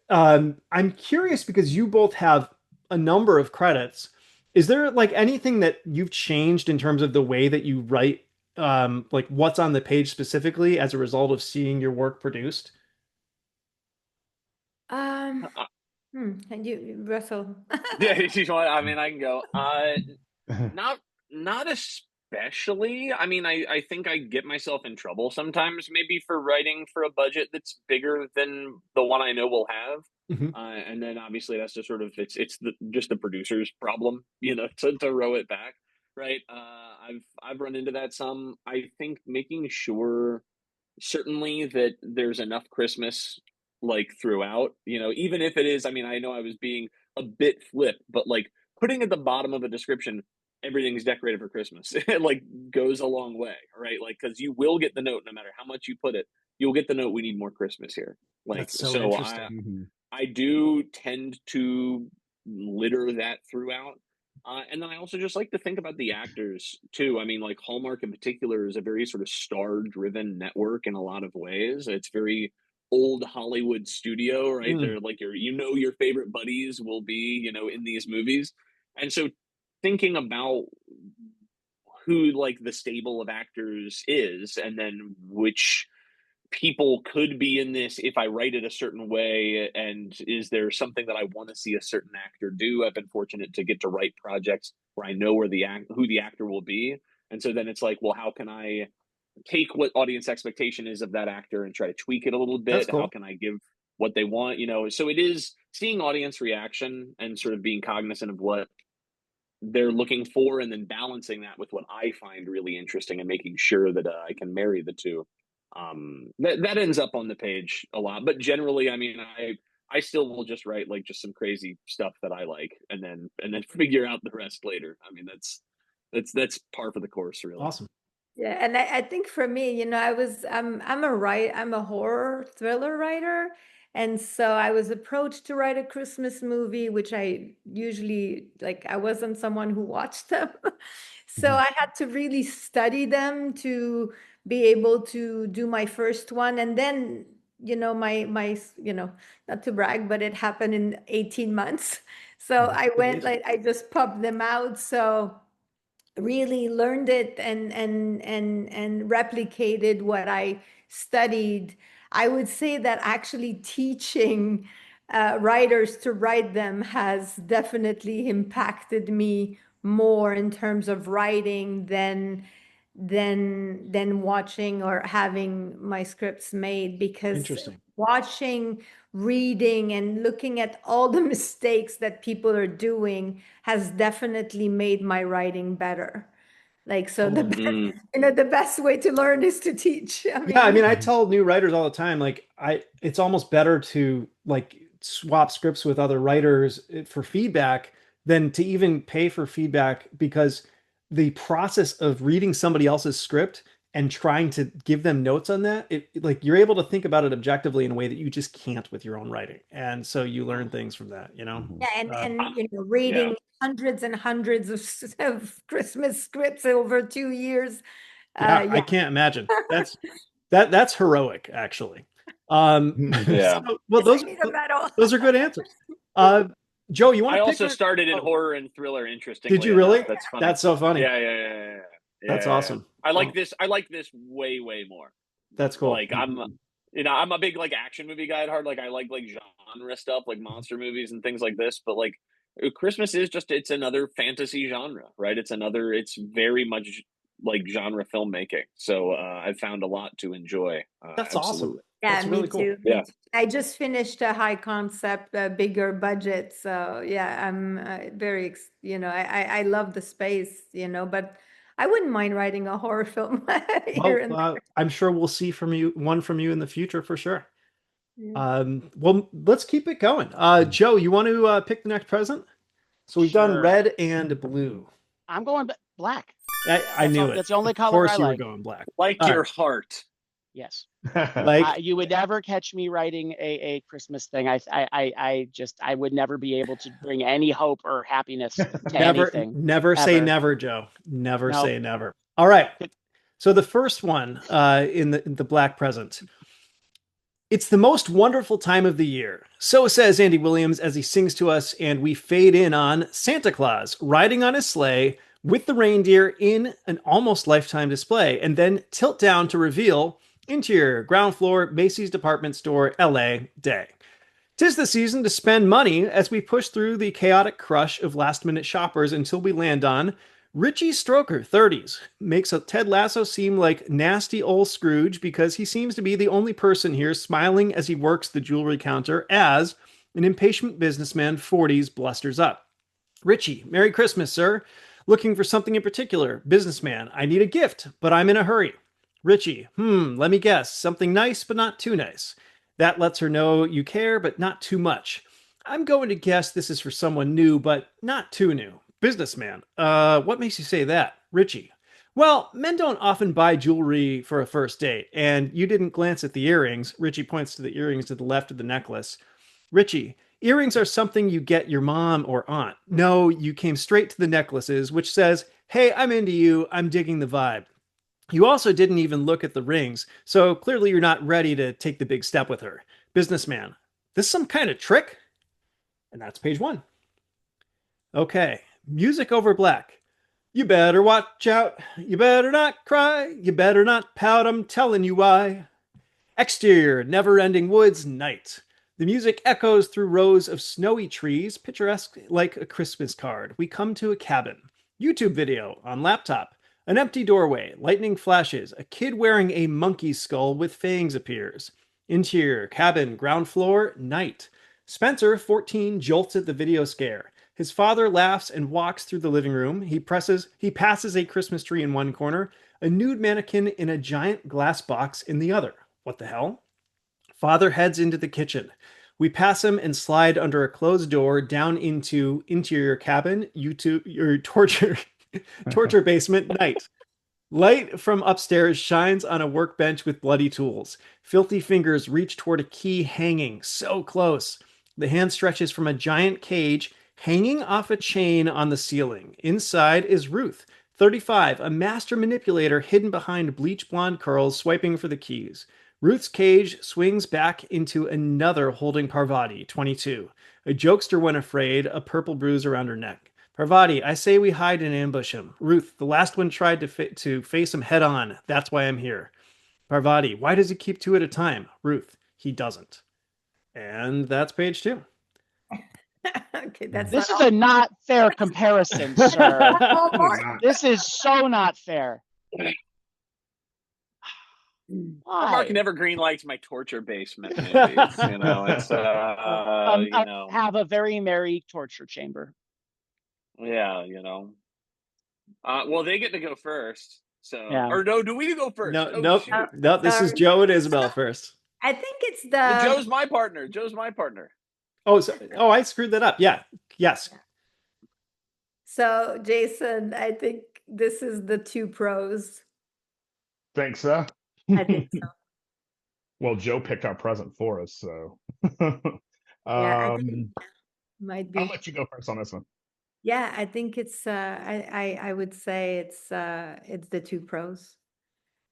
I'm curious because you both have a number of credits. Is there like anything that you've changed in terms of the way that you write, like what's on the page specifically as a result of seeing your work produced? And you, Russell. Yeah, I mean, I can go. Not especially. I mean, I think I get myself in trouble sometimes, maybe for writing for a budget that's bigger than the one I know we'll have. And then obviously that's just sort of just the producer's problem, to row it back, right? I've run into that some. I think making sure certainly that there's enough Christmas like throughout, even if it is. I mean, I know I was being a bit flip, but like putting at the bottom of a description everything's decorated for Christmas, it like goes a long way, right? Like, because you will get the note no matter how much you put it, you'll get the note, we need more Christmas here. Like, that's so interesting. I do tend to litter that throughout. And then I also just like to think about the actors too. I mean, like Hallmark in particular is a very sort of star-driven network in a lot of ways. It's very old Hollywood studio, right? They're like your favorite buddies will be, in these movies. And so thinking about who like the stable of actors is, and then which people could be in this if I write it a certain way, and is there something that I want to see a certain actor do? I've been fortunate to get to write projects where I know who the actor will be, and so then it's like, well, how can I take what audience expectation is of that actor and try to tweak it a little bit? That's cool. How can I give what they want? So it is seeing audience reaction and sort of being cognizant of what they're looking for, and then balancing that with what I find really interesting and making sure that I can marry the two. That ends up on the page a lot, but generally, I mean, I still will just write like just some crazy stuff that I like, and then figure out the rest later. I mean, that's par for the course, really. Awesome. Yeah, and I think for me, I'm a horror thriller writer, and so I was approached to write a Christmas movie, which I usually like. I wasn't someone who watched them, so I had to really study them to be able to do my first one, and then not to brag, but it happened in 18 months. So I went Amazing. like I just popped them out. So really learned it and replicated what I studied. I would say that actually teaching writers to write them has definitely impacted me more in terms of writing than watching or having my scripts made, because Interesting. watching, reading, and looking at all the mistakes that people are doing has definitely made my writing better. Like, so Totally. the best way to learn is to teach. Yeah, I mean, I tell new writers all the time, like it's almost better to like swap scripts with other writers for feedback than to even pay for feedback, because the process of reading somebody else's script and trying to give them notes on that, like you're able to think about it objectively in a way that you just can't with your own writing. And so you learn things from that, you know? Yeah, and Yeah. reading hundreds and hundreds of Christmas scripts over 2 years. Yeah, I can't imagine. That's heroic, actually. Yeah. So, well, Yes, I need a medal. those are good answers. Joe, you want I to also pick started in oh, horror and thriller, interestingly did you enough. really? That's funny. That's so funny. Yeah. That's awesome. I like this. I like this way more. That's cool. Like I'm a big like action movie guy at heart. Like I like genre stuff, like monster movies and things like this. But like Christmas is it's another fantasy genre, right? It's very much like genre filmmaking. So I've found a lot to enjoy. That's absolutely. awesome. Yeah, That's me really cool. too. Yeah. I just finished a high concept, bigger budget. So yeah, I'm very, I love the space, but I wouldn't mind writing a horror film here and there. I'm sure we'll see one from you in the future for sure. Yeah. Well, let's keep it going. Joe, you want to pick the next present? So we've done Sure. red and blue. I'm going black. I knew it. That's the only Of color course I you were like. going black. Like All your right. heart. Yes. Like You would never catch me writing a Christmas thing. I would never be able to bring any hope or happiness to anything. never say ever. never, Joe. Never No. say never. All right. So the first one in the black present. It's the most wonderful time of the year. So says Andy Williams as he sings to us, and we fade in on Santa Claus riding on his sleigh with the reindeer in an almost lifetime display, and then tilt down to reveal interior, ground floor, Macy's department store, LA day. 'Tis the season to spend money as we push through the chaotic crush of last-minute shoppers until we land on Richie Stroker, 30s, makes a Ted Lasso seem like nasty old Scrooge because he seems to be the only person here smiling as he works the jewelry counter as an impatient businessman, 40s, blusters up. Richie, Merry Christmas, sir. Looking for something in particular. Businessman, I need a gift, but I'm in a hurry. Richie, let me guess. Something nice, but not too nice. That lets her know you care, but not too much. I'm going to guess this is for someone new, but not too new. Businessman, what makes you say that? Richie, well, men don't often buy jewelry for a first date, and you didn't glance at the earrings. Richie points to the earrings to the left of the necklace. Richie, earrings are something you get your mom or aunt. No, you came straight to the necklaces, which says, hey, I'm into you, I'm digging the vibe. You also didn't even look at the rings, so clearly you're not ready to take the big step with her. Businessman, this some kind of trick? And that's page 1. Okay, music over black. You better watch out. You better not cry. You better not pout. I'm telling you why. Exterior, never-ending woods, night. The music echoes through rows of snowy trees, picturesque like a Christmas card. We come to a cabin. YouTube video on laptop. An empty doorway, lightning flashes, a kid wearing a monkey skull with fangs appears. Interior, cabin, ground floor, night. Spencer, 14, jolts at the video scare. His father laughs and walks through the living room. He passes a Christmas tree in one corner, a nude mannequin in a giant glass box in the other. What the hell? Father heads into the kitchen. We pass him and slide under a closed door down into interior cabin, your torture basement night. Light from upstairs shines on a workbench with bloody tools. Filthy fingers reach toward a key hanging so close. The hand stretches from a giant cage hanging off a chain on the ceiling. Inside is Ruth, 35, a master manipulator hidden behind bleach blonde curls, swiping for the keys. Ruth's cage swings back into another holding Parvati, 22, a jokester when afraid, a purple bruise around her neck. Parvati, I say we hide and ambush him. Ruth, the last one tried to face him head on. That's why I'm here. Parvati, why does he keep two at a time? Ruth, he doesn't. And that's page 2. Okay, that's This not is a not fair comparison, sir. Hallmark. This is so not fair. Mark Why? never green lights my torture basement movies. You know, it's you know, Have a very merry torture chamber. yeah, you know. Well, they get to go first. So, Yeah. or no, do we go first? No, Oh, nope. shoot. No, this is Sorry. Joe and Isabel first. I think it's Well, the Joe's my partner. Joe's my partner. Oh, I screwed that up. Yeah. Yes. so Jason, I think this is the 2 pros. Think so? I think so. Well, Joe picked our present for us, so Yeah, I think might I'll be. let you go first on this one. Yeah, I think it's I would say it's the 2 pros.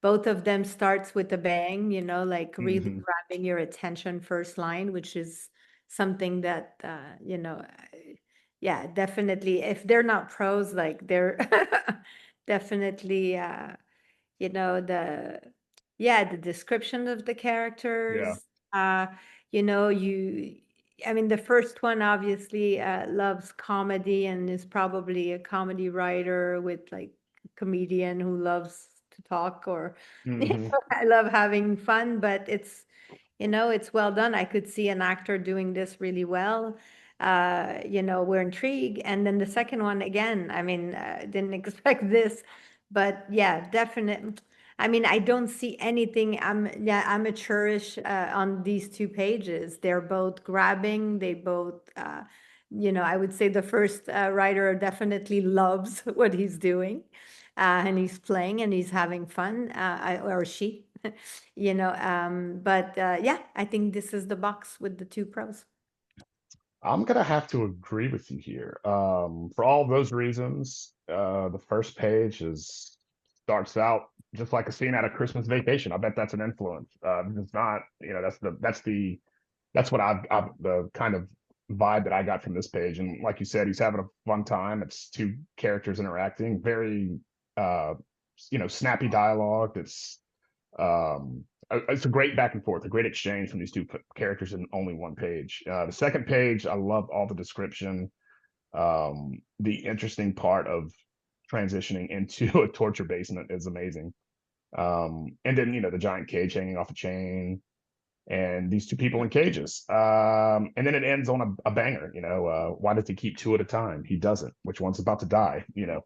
Both of them starts with a bang, you know, like really Mhm. grabbing your attention first line, which is something that you know, yeah, definitely. If they're not pros, like they're definitely you know, the description of the Yeah. characters, you know, I mean, the first one obviously loves comedy and is probably a comedy writer with like a comedian who loves to talk or Mhm. I love having fun, but it's, you know, it's well done. I could see an actor doing this really well. You know, we're intrigued. And then the second one, again, I mean, didn't expect this, but yeah, definitely. I mean, I don't see anything amateurish on these 2 pages. They're both grabbing. They both, you know, I would say the first writer definitely loves what he's doing, and he's playing and he's having fun, or she, you know. But yeah, I think this is the box with the 2 pros. I'm gonna have to agree with you here. For all those reasons, the first page starts out just like a scene at a Christmas vacation. I bet that's an influence. It's not, you know, that's what I've the kind of vibe that I got from this page. And like you said, he's having a fun time. It's 2 characters interacting, very you know, snappy dialogue. It's a great back and forth, a great exchange from these 2 characters in only 1 page. The second page, I love all the description. The interesting part of transitioning into a torture basement is amazing. And then, you know, the giant cage hanging off a chain and these 2 people in cages. And then it ends on a banger, you know, why does he keep 2 at a time? He doesn't. Which one's about to die, you know?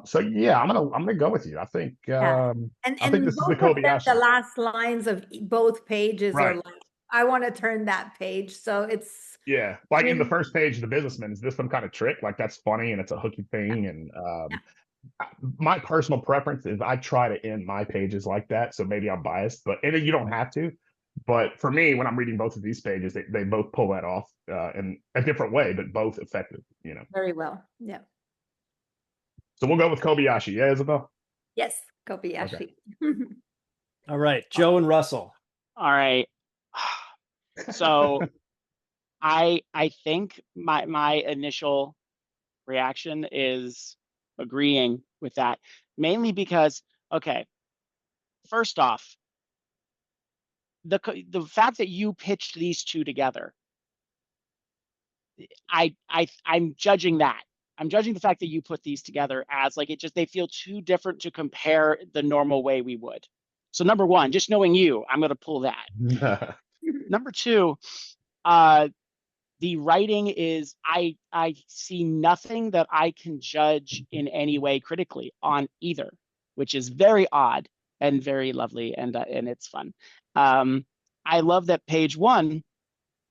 So yeah, I'm gonna go with you. I think Yeah. I think And this is the both of them, the Kobayashi. last lines of both pages are Right. like, I want to turn that page. So it's, Yeah. Like in the really, first page, the businessman, is this some kind of trick? Like that's funny and it's a hooky thing. And yeah. my personal preference is I try to end my pages like that. So maybe I'm biased, but and you don't have to. But for me, when I'm reading both of these pages, they both pull that off in a different way, but both effective, you know. Very well. Yeah. So we'll go with Kobayashi. Yeah, Isabel? Yes, Kobayashi. All right, Joe and Russell. All right. So I think my initial reaction is agreeing with that, mainly because, okay, first off, the fact that you pitched these 2 together, I'm judging that. I'm judging the fact that you put these together as like they feel too different to compare the normal way we would. So number 1, just knowing you, I'm going to pull that. Number 2, the the writing is, I see nothing that I can judge in any way critically on either, which is very odd and very lovely, and it's fun. I love that page one,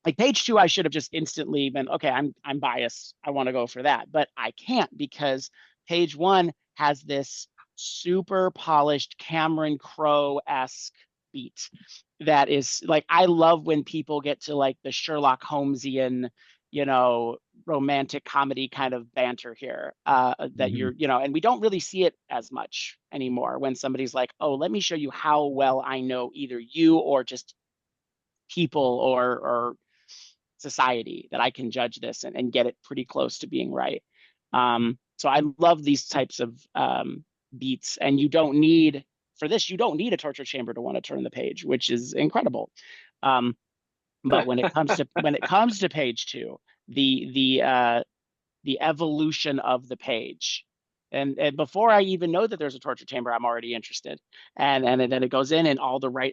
like page two, I should have just instantly been, okay, I'm biased, I want to go for that, but I can't, because page one has this super polished Cameron Crowe-esque beat that is like, I love when people get to like the Sherlock Holmesian, romantic comedy kind of banter here, that you're, and we don't really see it as much anymore when somebody's like, oh, let me show you how well I know either you or just people or society, that I can judge this and get it pretty close to being right. So I love these types of beats, and you don't need a torture chamber to want to turn the page, which is incredible. But when it comes to page two, the evolution of the page, and before I even know that there's a torture chamber, I'm already interested, and then it goes in, and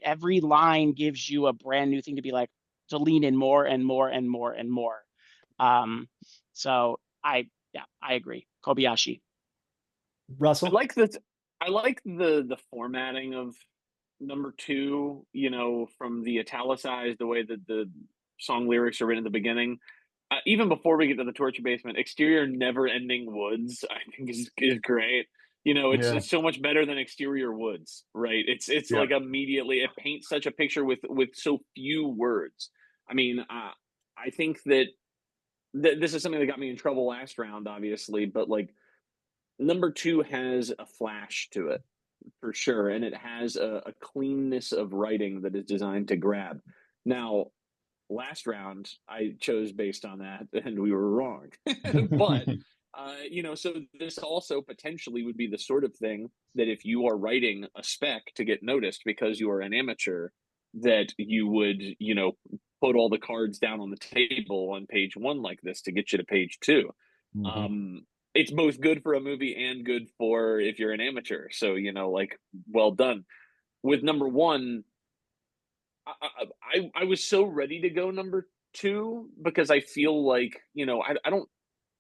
every line gives you a brand new thing to be like, to lean in more and more and more and more. So I agree. Kobayashi. Russell? I like the formatting of number two, from the italicized, the way that the song lyrics are written at the beginning. Even before we get to the torture basement, exterior never ending woods, I think is great. It's so much better than exterior woods, right? It's like immediately it paints such a picture with so few words. I mean, I think that this is something that got me in trouble last round, obviously, but like number two has a flash to it for sure, and it has a cleanness of writing that is designed to grab. Now, last round I chose based on that, and we were wrong. But so this also potentially would be the sort of thing that if you are writing a spec to get noticed because you are an amateur, that you would put all the cards down on the table on page one like this to get you to page two. It's both good for a movie and good for if you're an amateur, so like, well done. With number one, I was so ready to go number two, because I feel like I don't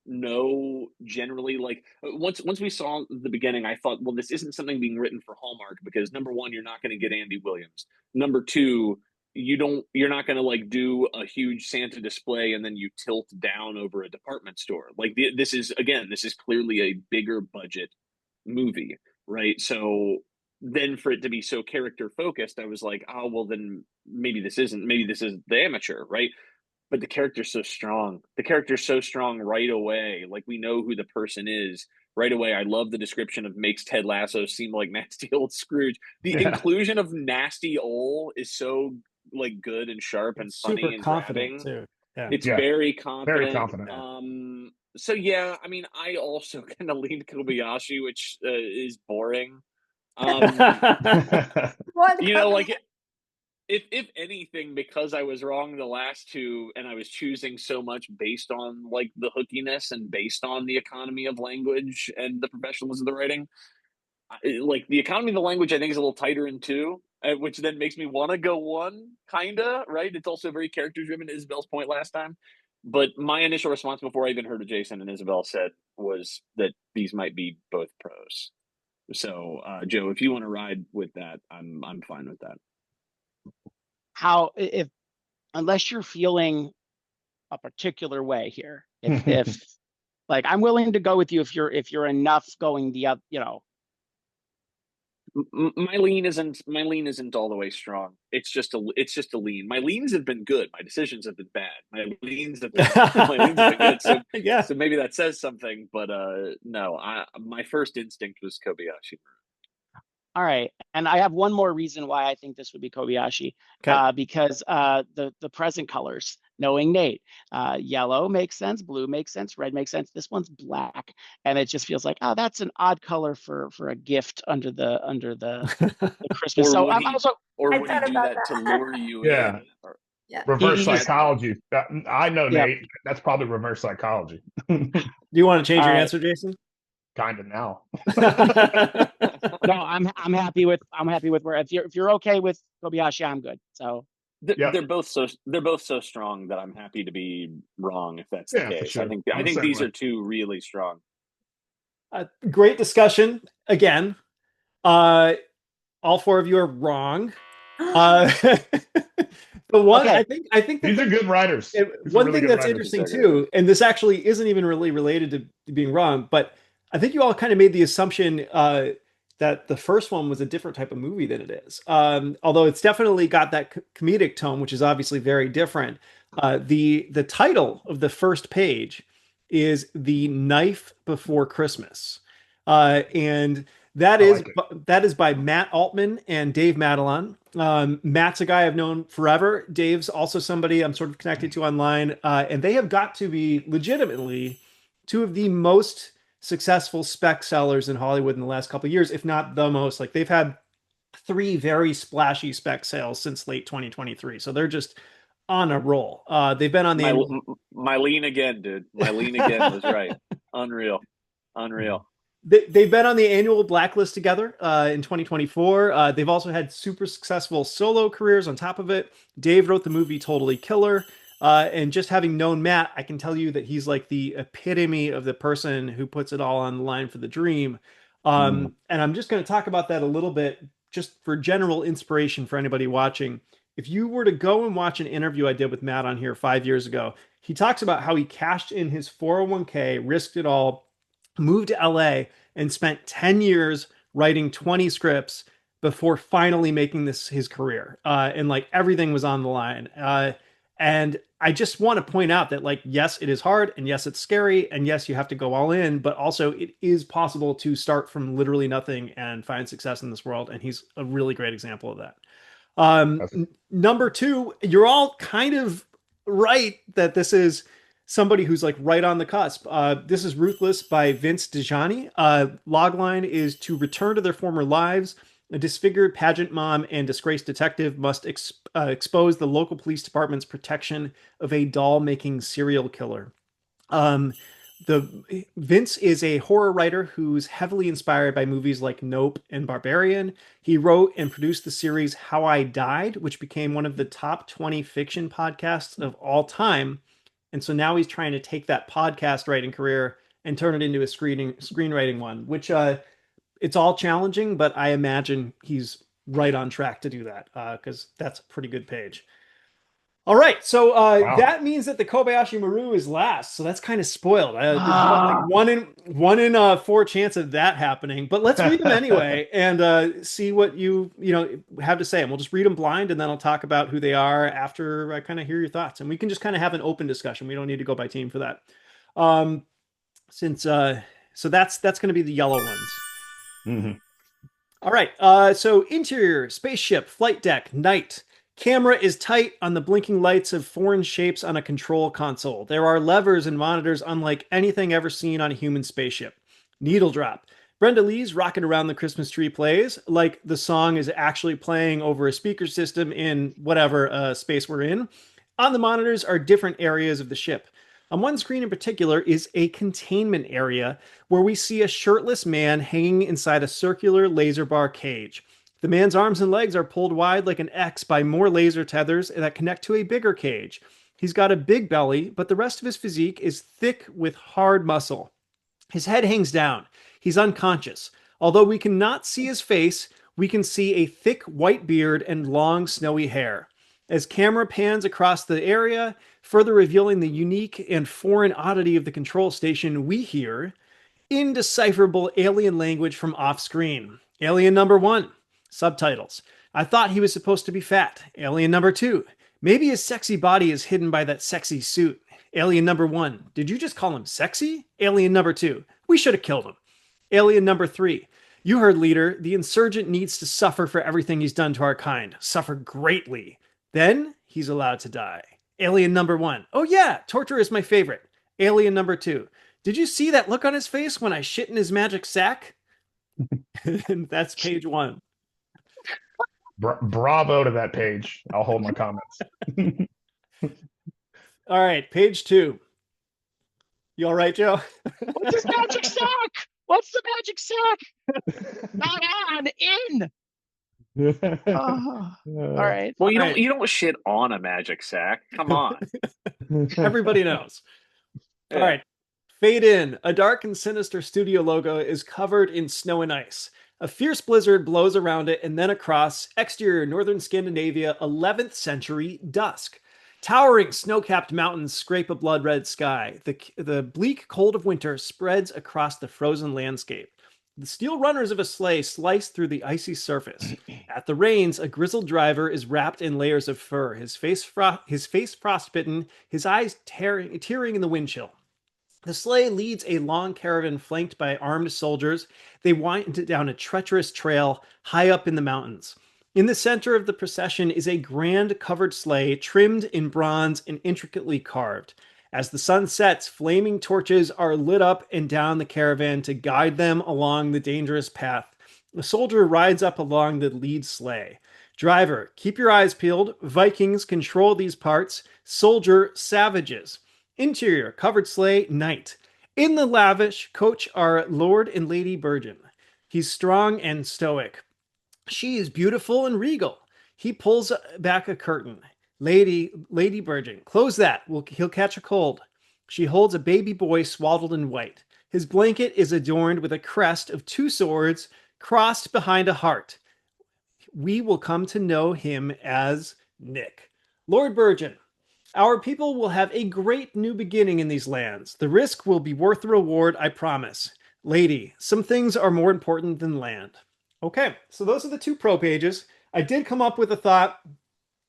know generally, like once we saw the beginning, I thought, well, this isn't something being written for Hallmark, because number one, you're not going to get Andy Williams. Number two, you're not going to like do a huge Santa display and then you tilt down over a department store. Like this is clearly a bigger budget movie, right? So then for it to be so character focused, I was like, oh, well, then maybe this is the amateur, right? But the character's so strong. The character's so strong right away. Like, we know who the person is right away. I love the description of makes Ted Lasso seem like nasty old Scrooge. The inclusion of nasty old is so like good and sharp and funny super and confident grabbing. too. Yeah. It's very confident. Very confident. So yeah, I mean, I also kind of leaned Kobayashi, which is boring. Like, if anything, because I was wrong the last two, and I was choosing so much based on like the hookiness and based on the economy of language and the professionalism of the writing, like the economy of the language, I think is a little tighter in two, which then makes me want to go one, kinda, right? It's also very character driven, to Isabel's point last time. But my initial response before I even heard what Jason and Isabel said was that these might be both pros. So, Joe, if you want to ride with that, I'm fine with that. Unless you're feeling a particular way here, if like, I'm willing to go with you if you're enough going the other, My lean isn't all the way strong. It's just a lean. My leans have been good. My decisions have been bad. My leans have been good. So yeah. So maybe that says something. But no, my first instinct was Kobayashi. All right, and I have one more reason why I think this would be Kobayashi, because the present colors, knowing Nate, yellow makes sense, blue makes sense, red makes sense. This one's black, and it just feels like, oh, that's an odd color for a gift under the Christmas. Or so would I'm he, also, or I would he thought do about that to that. lure you Yeah. in? Yeah. Reverse He's- psychology. I know, Yep. Nate. That's probably reverse psychology. Do you want to change your All right. answer, Jason? Kind of now. No, I'm happy with where, if you're okay with Kobayashi, I'm good. So they're both so strong that I'm happy to be wrong if that's the Yeah, for case. sure. I think these are two really strong. Great discussion again. All four of you are wrong. The one Okay. I think that These are good writers. These are one really thing good that's writers. interesting too, and this actually isn't even really related to being wrong, but I think you all kind of made the assumption that the first one was a different type of movie than it is. Although it's definitely got that comedic tone, which is obviously very different. The title of the first page is "The Knife Before Christmas," and that I is like it. that is by Matt Altman and Dave Madelon. Matt's a guy I've known forever. Dave's also somebody I'm sort of connected to online, and they have got to be legitimately two of the most successful spec sellers in Hollywood in the last couple of years, if not the most. Like they've had 3 very splashy spec sales since late 2023, so they're just on a roll. They've been on the My lean again, dude. My lean again was right. Unreal. They've been on the annual blacklist together in 2024. They've also had super successful solo careers on top of it. Dave wrote the movie Totally Killer. And just having known Matt, I can tell you that he's like the epitome of the person who puts it all on the line for the dream. And I'm just going to talk about that a little bit, just for general inspiration for anybody watching. If you were to go and watch an interview I did with Matt on here 5 years ago, he talks about how he cashed in his 401k, risked it all, moved to LA, and spent 10 years writing 20 scripts before finally making this his career. And like everything was on the line. And I just want to point out that, like, yes, it is hard, and yes, it's scary, and yes, you have to go all in, but also it is possible to start from literally nothing and find success in this world. And he's a really great example of that. Number 2, you're all kind of right that this is somebody who's like right on the cusp. This is Ruthless by Vince DiGianni. Logline is: to return to their former lives, a disfigured pageant mom and disgraced detective must expose the local police department's protection of a doll-making serial killer. The Vince is a horror writer who's heavily inspired by movies like Nope and Barbarian. He wrote and produced the series How I Died, which became one of the top 20 fiction podcasts of all time. And so now he's trying to take that podcast writing career and turn it into a screenwriting one, which it's all challenging, but I imagine he's right on track to do that because that's a pretty good page. All right, so Wow. that means that the Kobayashi Maru is last, so that's kind of spoiled. There's like one in 4 chance of that happening, but let's read them anyway and see what you have to say. And we'll just read them blind, and then I'll talk about who they are after I kind of hear your thoughts, and we can just kind of have an open discussion. We don't need to go by team for that. So that's going to be the yellow ones. Mm-hmm. All right. So interior, spaceship, flight deck, night. Camera is tight on the blinking lights of foreign shapes on a control console. There are levers and monitors unlike anything ever seen on a human spaceship. Needle drop. Brenda Lee's Rockin' Around the Christmas Tree plays like the song is actually playing over a speaker system in whatever space we're in. On the monitors are different areas of the ship. On one screen in particular is a containment area where we see a shirtless man hanging inside a circular laser bar cage. The man's arms and legs are pulled wide like an X by more laser tethers that connect to a bigger cage. He's got a big belly, but the rest of his physique is thick with hard muscle. His head hangs down. He's unconscious. Although we cannot see his face, we can see a thick white beard and long snowy hair. As camera pans across the area, further revealing the unique and foreign oddity of the control station, we hear indecipherable alien language from off screen. Alien number 1. Subtitles. I thought he was supposed to be fat. Alien number 2. Maybe his sexy body is hidden by that sexy suit. Alien number 1. Did you just call him sexy? Alien number 2. We should have killed him. Alien number 3. You heard, leader. The insurgent needs to suffer for everything he's done to our kind. Suffer greatly. Then he's allowed to die. Alien number 1. Oh yeah, torture is my favorite. Alien number 2. Did you see that look on his face when I shit in his magic sack? And that's page 1. Bravo to that page. I'll hold my comments. All right, page 2. You all right, Joe? What's his magic sack? What's the magic sack? Not on, in. Oh, all right. Well, All right. you don't shit on a magic sack. Come on. Everybody knows. All Yeah. right. Fade in. A dark and sinister studio logo is covered in snow and ice. A fierce blizzard blows around it and then across. Exterior northern Scandinavia, 11th century dusk. Towering snow-capped mountains scrape a blood-red sky. The bleak cold of winter spreads across the frozen landscape. The steel runners of a sleigh slice through the icy surface. At the reins, a grizzled driver is wrapped in layers of fur, his face frostbitten, his eyes tearing in the wind chill. The sleigh leads a long caravan flanked by armed soldiers. They wind down a treacherous trail high up in the mountains. In the center of the procession is a grand covered sleigh trimmed in bronze and intricately carved. As the sun sets, flaming torches are lit up and down the caravan to guide them along the dangerous path. A soldier rides up along the lead sleigh. Driver, keep your eyes peeled. Vikings control these parts. Soldier, savages. Interior, covered sleigh, night. In the lavish coach are Lord and Lady Burgeon. He's strong and stoic. She is beautiful and regal. He pulls back a curtain. Lady Burgeon, close that. He'll catch a cold. She holds a baby boy swaddled in white. His blanket is adorned with a crest of two swords crossed behind a heart. We will come to know him as Nick. Lord Burgeon, our people will have a great new beginning in these lands. The risk will be worth the reward, I promise. Lady, some things are more important than land. Okay, so those are the two pro pages. I did come up with a thought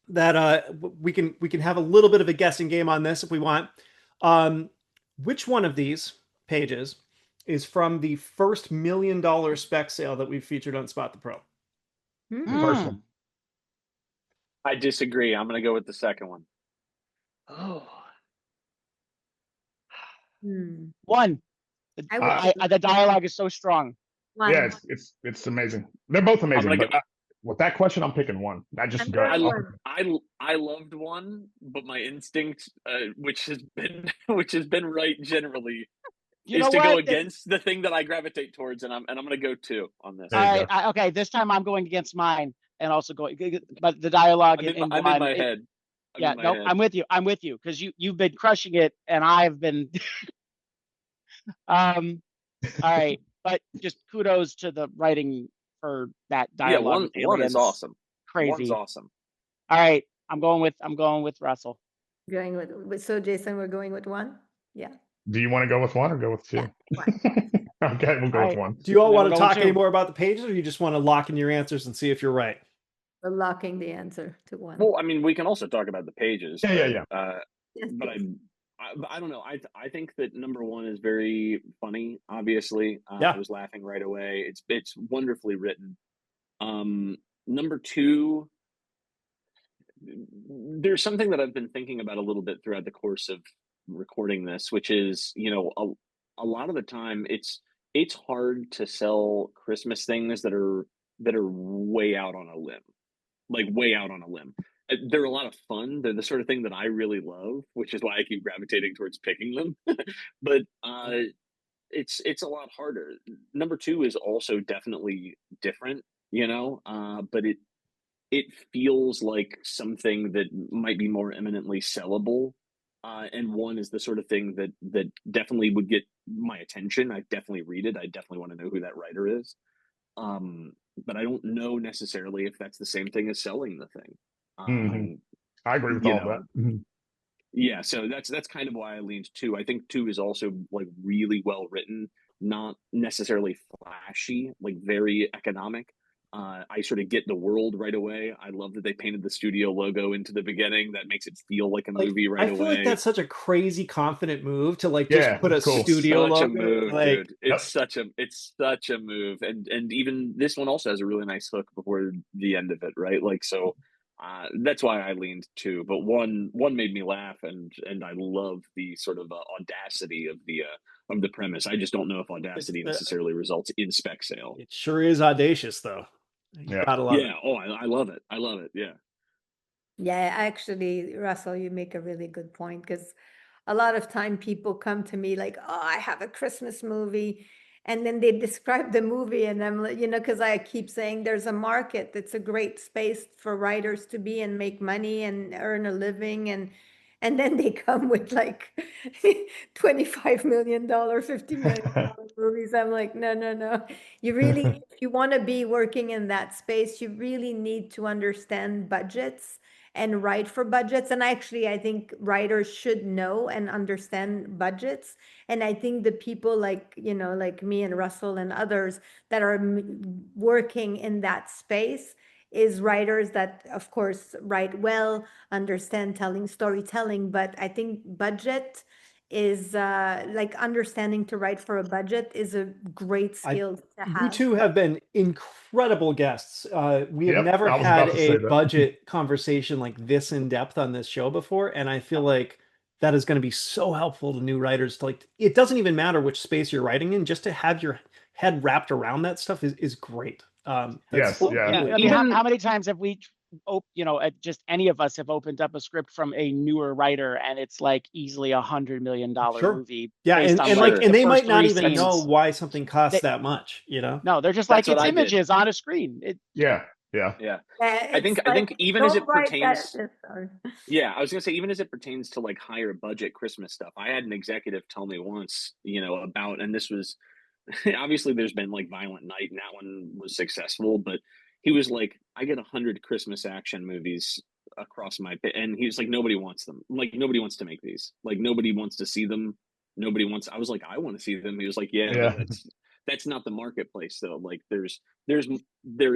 that we can have a little bit of a guessing game on this if we want. Which one of these pages is from the first $1 million spec sale that we've featured on Spot the Pro? First one. I disagree. I'm going to go with the second one. Oh, Hmm. one. I would The dialogue is so strong. one. Yeah, it's amazing. They're both amazing, gonna but with that question, I'm picking one. I just I'm go. going one. I loved one, but my instinct, which has been right generally, You is know to go what? against the thing that I gravitate towards, and I'm going to go two on this. There All you right. go. Okay. This time I'm going against mine and also going, but the dialogue in I'm one. in my head. Yeah. No, I'm with you. I'm with you because you've been crushing it and I've been. All right, but just kudos to the writing for that Yeah, dialogue with one is aliens. awesome. Crazy. One's awesome. All right, I'm going with Russell. Going with so Jason, we're going with one. Yeah. Do you want to go with one or go with two? Yeah, one. Okay, we'll go All with right. one. Do you all Then want we're to going talk two. any more about the pages, or you just want to lock in your answers and see if you're right? We're locking the answer to one. Well, I mean, we can also talk about the pages. Yeah. Yes, But yes. I don't know. I think that number one is very funny. Obviously, Yeah. I was laughing right away. It's wonderfully written. Number two, there's something that I've been thinking about a little bit throughout the course of recording this, which is, a lot of the time it's hard to sell Christmas things that are way out on a limb, like way out on a limb. They're a lot of fun. They're the sort of thing that I really love, which is why I keep gravitating towards picking them. But it's a lot harder. Number two is also definitely different, but it feels like something that might be more eminently sellable. And one is the sort of thing that definitely would get my attention. I definitely read it. I definitely want to know who that writer is. But I don't know necessarily if that's the same thing as selling the thing. Mhm. I agree with you all of know, that. Mhm. Yeah, so that's kind of why I leaned two. I think two is also like really well written, not necessarily flashy, like very economic. I sort of get the world right away. I love that they painted the studio logo into the beginning. That makes it feel like a movie right I feel away. like that's such a crazy confident move to just Yeah, put a it's cool. studio Such a logo. move, Like, dude. It's such a move, and even this one also has a really nice hook before the end of it, right? Like so. That's why I leaned two, but one made me laugh, and I love the sort of audacity of the premise. I just don't know if audacity necessarily results in spec sale. it sure is audacious, though. You Yeah. gotta love Yeah. Oh, I love it. I love it. Yeah. Yeah, actually, Russell, you make a really good point because a lot of time people come to me like, "Oh, I have a Christmas movie," And then they describe the movie, and I'm like, because I keep saying there's a market. It's a great space for writers to be and make money and earn a living. And then they come with like $25 million, $50 million movies. I'm like, no, no, no. You really, if you want to be working in that space, you really need to understand budgets and write for budgets. And actually, I think writers should know and understand budgets. And I think the people like, like me and Russell and others that are working in that space is writers that, of course, write well, understand storytelling. But I think budget is like understanding to write for a budget is a great skill to You have. two have been incredible guests. We have Yep, never I was had about to say a that. budget conversation like this in depth on this show before, and I feel like that is going to be so helpful to new writers. To like, it doesn't even matter which space you're writing in, just to have your head wrapped around that stuff is great. Yes, yeah. I mean, how many times have we, just any of us have opened up a script from a newer writer, and it's like easily $100 million movie. Yeah, based on and they might not three even know scenes. why something costs that much, No, they're just That's like, it's what I did. images on a screen. Yeah. I think even as it pertains, I was gonna say, even as it pertains to like higher budget Christmas stuff, I had an executive tell me once, about, and this was obviously there's been like Violent Night, and that one was successful, but he was like, I get 100 Christmas action movies across my pit, and he was like, nobody wants them. Like, nobody wants to make these. Like, nobody wants to see them. Nobody wants. I was like, I want to see them. He was like, yeah. That's not the marketplace though. Like, there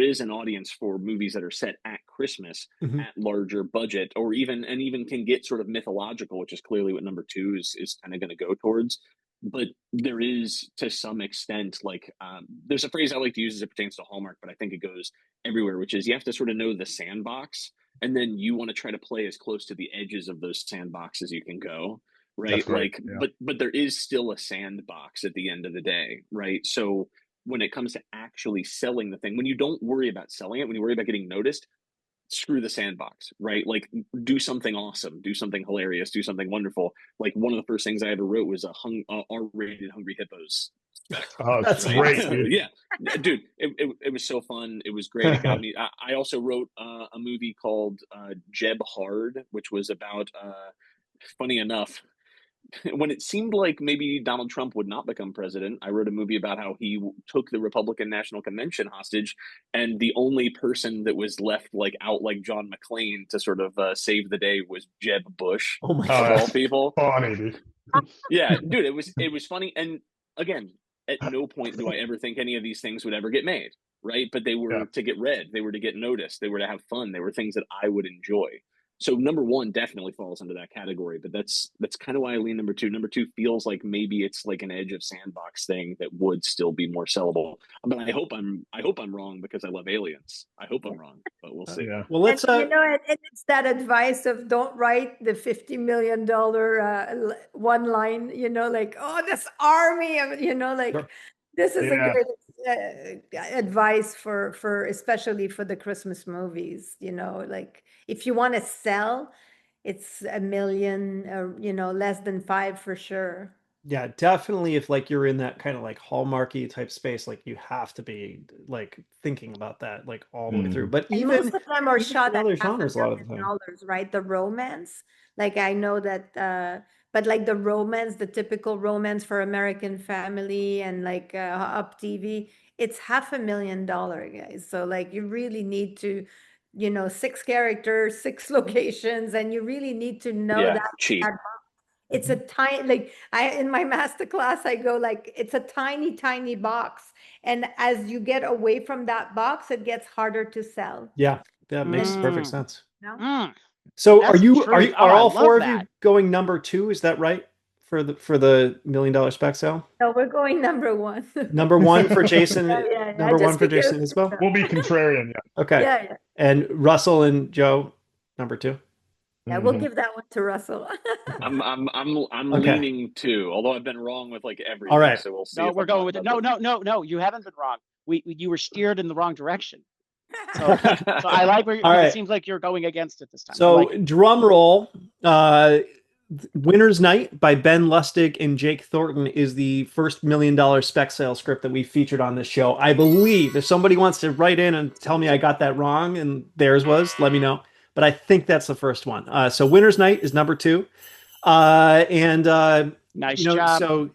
is an audience for movies that are set at Christmas at larger budget, or even can get sort of mythological, which is clearly what number 2 is kind of going to go towards. But there is, to some extent, like there's a phrase I like to use as it pertains to Hallmark, but I think it goes everywhere, which is you have to sort of know the sandbox, and then you want to try to play as close to the edges of those sandboxes you can go, right? Like, but there is still a sandbox at the end of the day, right? So when it comes to actually selling the thing, when you don't worry about selling it, when you worry about getting noticed, screw the sandbox, right? Like, do something awesome, do something hilarious, do something wonderful. Like, one of the first things I ever wrote was a R-rated Hungry Hippos spec. Oh, that's great, dude. Yeah, dude, it was so fun. It was great. It got me. I also wrote a movie called Jeb Hard, which was about funny enough, when it seemed like maybe Donald Trump would not become president, I wrote a movie about how he took the Republican National Convention hostage, and the only person that was left like out like John McClane to sort of save the day was Jeb Bush, of all people. Funny, dude. Yeah, dude, it was funny. And again, at no point do I ever think any of these things would ever get made, right? But they were to get read, they were to get noticed, they were to have fun, they were things that I would enjoy. So number 1 definitely falls into that category, but that's kind of why I lean number 2. Number 2 feels like maybe it's like an edge of sandbox thing that would still be more sellable. But I hope I'm wrong, because I love Aliens. I hope I'm wrong, but we'll see. Well, let's and it's that advice of don't write the $50 million one line, like, oh, this army, like this is a great advice for especially for the Christmas movies, like, if you want to sell, it's $1 million, less than 5 for sure. Yeah, definitely. If like you're in that kind of like Hallmarky type space, like you have to be like thinking about that like all the way through. But and even most of them are shot at other genres a lot of the time, right? The romance, like I know that, but like the romance, the typical romance for American Family and like Up TV, it's $500,000, guys. So like you really need to, 6 characters, 6 locations, and you really need to know that cheap. It's a tiny, like in my master class, I go like, it's a tiny box. And as you get away from that box, it gets harder to sell. Yeah, that makes perfect sense. No? So That's are all 4 of that. you going number 2? Is that right? For the $1 million spec sale? No, we're going number 1. Number 1 for Jason. Number 1 for Jason Isabel. We'll be contrarian. Okay. Yeah. And Russell and Joe, number 2. Yeah, we'll give that one to Russell. I'm leaning 2, although I've been wrong with like everything. All right. So we'll see. No, we're going with it. No, you haven't been wrong. You were steered in the wrong direction. So I like where it seems like you're going against it this time. So drum roll. Winter's Night by Ben Lustig and Jake Thornton is the first $1 million spec sale script that we featured on this show. I believe if somebody wants to write in and tell me I got that wrong and theirs was, let me know. But I think that's the first one. So Winter's Night is number two. And Nice you know, job. so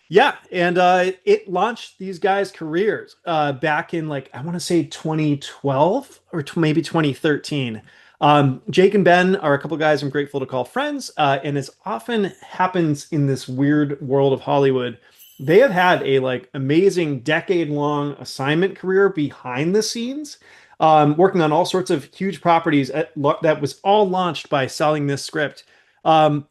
yeah, and it launched these guys' careers back in like I want to say 2012 or maybe 2013. Jake and Ben are a couple guys I'm grateful to call friends, and as often happens in this weird world of Hollywood, they have had a like amazing decade-long assignment career behind the scenes, working on all sorts of huge properties that was all launched by selling this script. And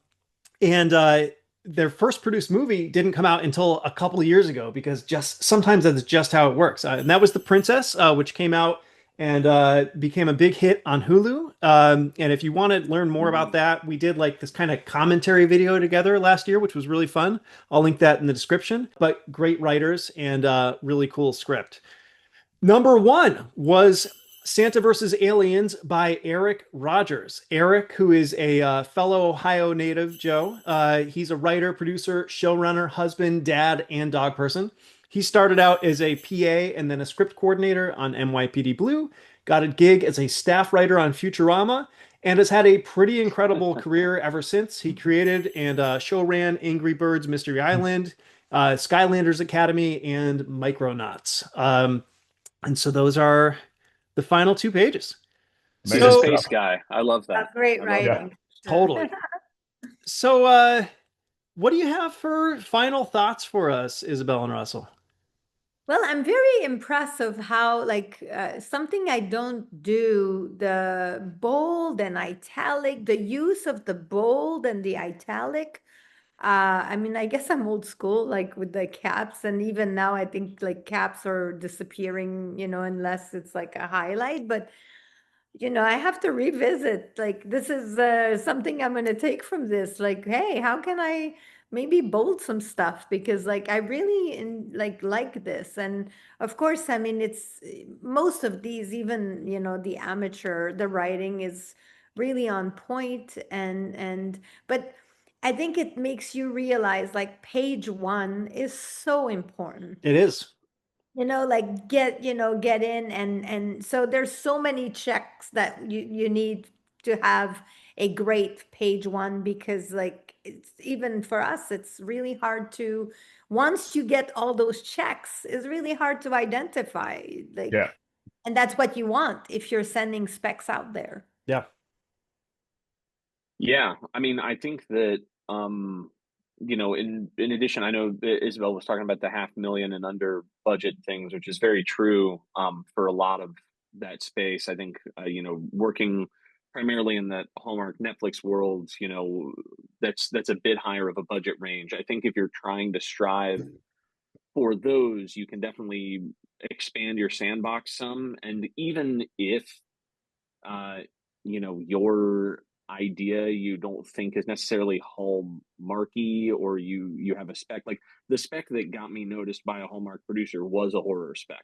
their first produced movie didn't come out until a couple of years ago because just sometimes that's just how it works. And that was The Princess, which came out and became a big hit on Hulu. And if you want to learn more about that, we did like this kind of commentary video together last year, which was really fun. I'll link that in the description. But great writers and really cool script. Number one was Santa vs. Aliens by Eric Rogers. Eric, who is a fellow Ohio native, Joe, he's a writer, producer, showrunner, husband, dad, and dog person. He started out as a PA and then a script coordinator on NYPD Blue, got a gig as a staff writer on Futurama, and has had a pretty incredible career ever since. He created and show ran Angry Birds Mystery Island, Skylanders Academy, and Micronauts. And so those are the final two pages. He's a So space guy. I love that. That's great I love writing. totally. So what do you have for final thoughts for us, Isabel and Russell? Well, I'm very impressed of how, like, something I don't do, the bold and italic, the use of the bold and the italic. I mean, I guess I'm old school, like with the caps, and even now I think like caps are disappearing, unless it's like a highlight. But I have to revisit, like, this is something I'm going to take from this. Like, hey, how can I maybe bold some stuff? Because like I really like this. And of course, I mean, it's most of these, even, the amateur, the writing is really on point. But I think it makes you realize like page one is so important. It is. Like get in, and so there's so many checks that you need to have a great page one, because like it's, even for us, it's really hard to, once you get all those checks, it's really hard to identify, like, Yeah. and that's what you want if you're sending specs out there. Yeah. Yeah, I mean, I think that in addition, I know that Isabel was talking about the 500,000 and under budget things, which is very true for a lot of that space. I think working primarily in that Hallmark Netflix world, that's a bit higher of a budget range. I think if you're trying to strive for those, you can definitely expand your sandbox some, and even if your idea you don't think is necessarily hallmarky, or you have a spec, like the spec that got me noticed by a Hallmark producer was a horror spec.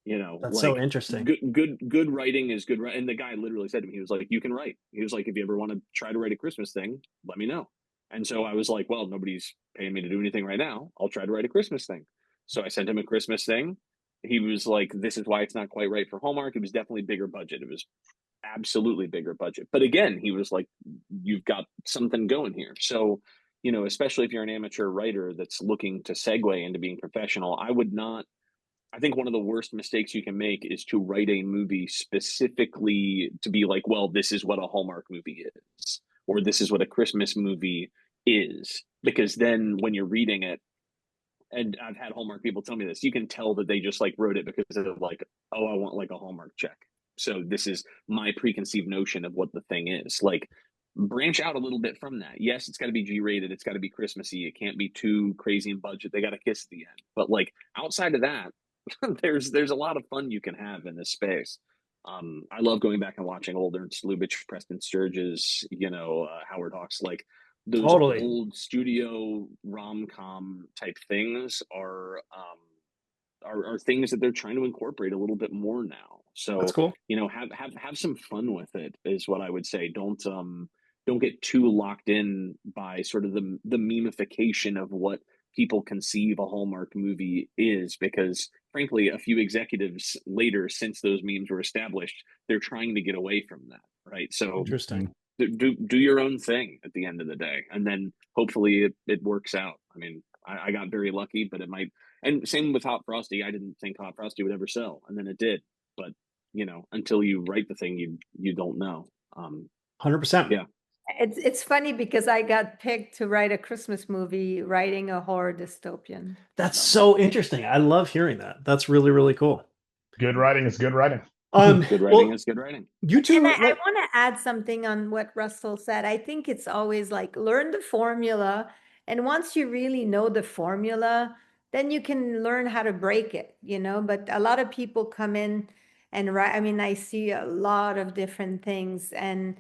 That's Like so interesting. good writing is good. And the guy literally said to me, he was like, you can write. He was like, if you ever want to try to write a Christmas thing, let me know. And so I was like, well, nobody's paying me to do anything right now. I'll try to write a Christmas thing. So I sent him a Christmas thing. He was like, this is why it's not quite right for Hallmark. It was definitely bigger budget. It was absolutely bigger budget. But again, he was like, you've got something going here. So, especially if you're an amateur writer that's looking to segue into being professional, I think one of the worst mistakes you can make is to write a movie specifically to be like, well, this is what a Hallmark movie is, or this is what a Christmas movie is. Because then when you're reading it, and I've had Hallmark people tell me this, you can tell that they just like wrote it because of like, oh, I want like a Hallmark check. So this is my preconceived notion of what the thing is. Like, branch out a little bit from that. Yes, it's got to be G-rated. It's got to be Christmassy. It can't be too crazy in budget. They got to kiss at the end. But like outside of that, there's a lot of fun you can have in this space. I love going back and watching old Ernst Lubitsch, Preston Sturges, Howard Hawks, like those Totally. old studio rom-com type things are things that they're trying to incorporate a little bit more now. So That's cool. have some fun with it is what I would say. Don't don't get too locked in by sort of the memification of what people conceive a Hallmark movie is, because frankly, a few executives later, since those memes were established, they're trying to get away from that, right? So Interesting. do your own thing at the end of the day, and then hopefully it works out. I mean, I got very lucky, but it might. And same with Hot Frosty. I didn't think Hot Frosty would ever sell, and then it did. But until you write the thing, you don't know. 100%. Yeah. It's funny because I got picked to write a Christmas movie, writing a horror dystopian. That's so interesting. I love hearing that. That's really, really cool. Good writing is good writing. Good writing is good writing. You two, And I want to add something on what Russell said. I think it's always like learn the formula, and once you really know the formula, then you can learn how to break it, But a lot of people come in and write. I mean, I see a lot of different things, and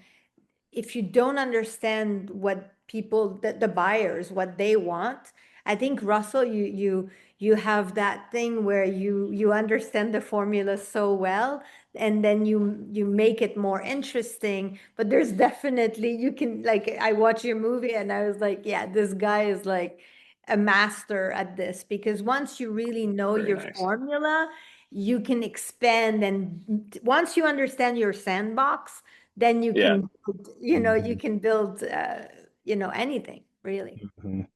if you don't understand what people, the buyers, what they want, I think, Russell, you have that thing where you understand the formula so well, and then you make it more interesting. But there's definitely, you can, like, I watched your movie and I was like, yeah, this guy is like a master at this, because once you really know Very your nice. formula, you can expand, and once you understand your sandbox, then you Yeah. can, you can build, anything really. Mhm.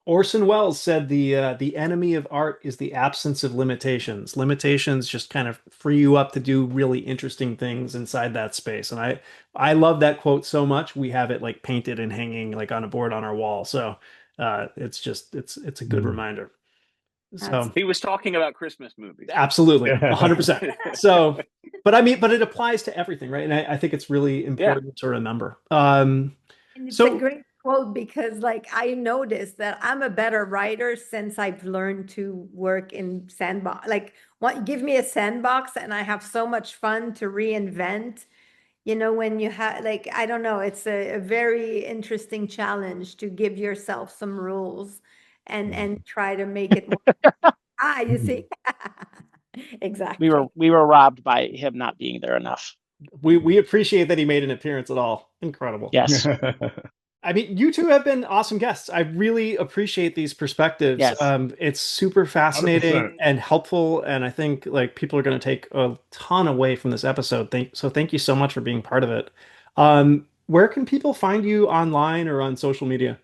Orson Welles said the enemy of art is the absence of limitations. Limitations just kind of free you up to do really interesting things inside that space. And I love that quote so much. We have it like painted and hanging like on a board on our wall. So it's a good reminder. So He was talking about Christmas movies. absolutely, 100%. So, but it applies to everything, right? And I think it's really important to remember. And it's a great quote, because like I noticed that I'm a better writer since I've learned to work in sandbox. Like, give me a sandbox and I have so much fun to reinvent. When you have, like, I don't know, it's a very interesting challenge to give yourself some rules and try to make it more. You see? Exactly. We were robbed by him not being there enough. We appreciate that he made an appearance at all. Incredible. Yes. I mean, you two have been awesome guests. I really appreciate these perspectives. Yes. It's super fascinating 100%. and helpful, and I think like people are going to take a ton away from this episode. So thank you so much for being part of it. Where can people find you online or on social media?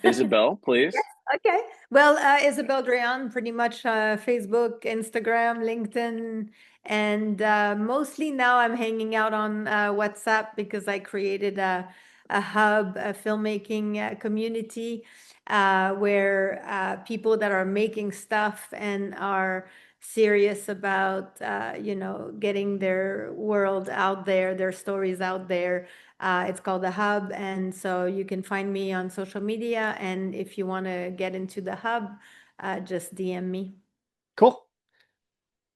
Isabel, please. Okay. Well, Isabel Dréan, pretty much Facebook, Instagram, LinkedIn, and mostly now I'm hanging out on WhatsApp, because I created a hub, a filmmaking community where people that are making stuff and are serious about, getting their world out there, their stories out there. It's called the Hub, and so you can find me on social media. And if you want to get into the Hub, just DM me. Cool.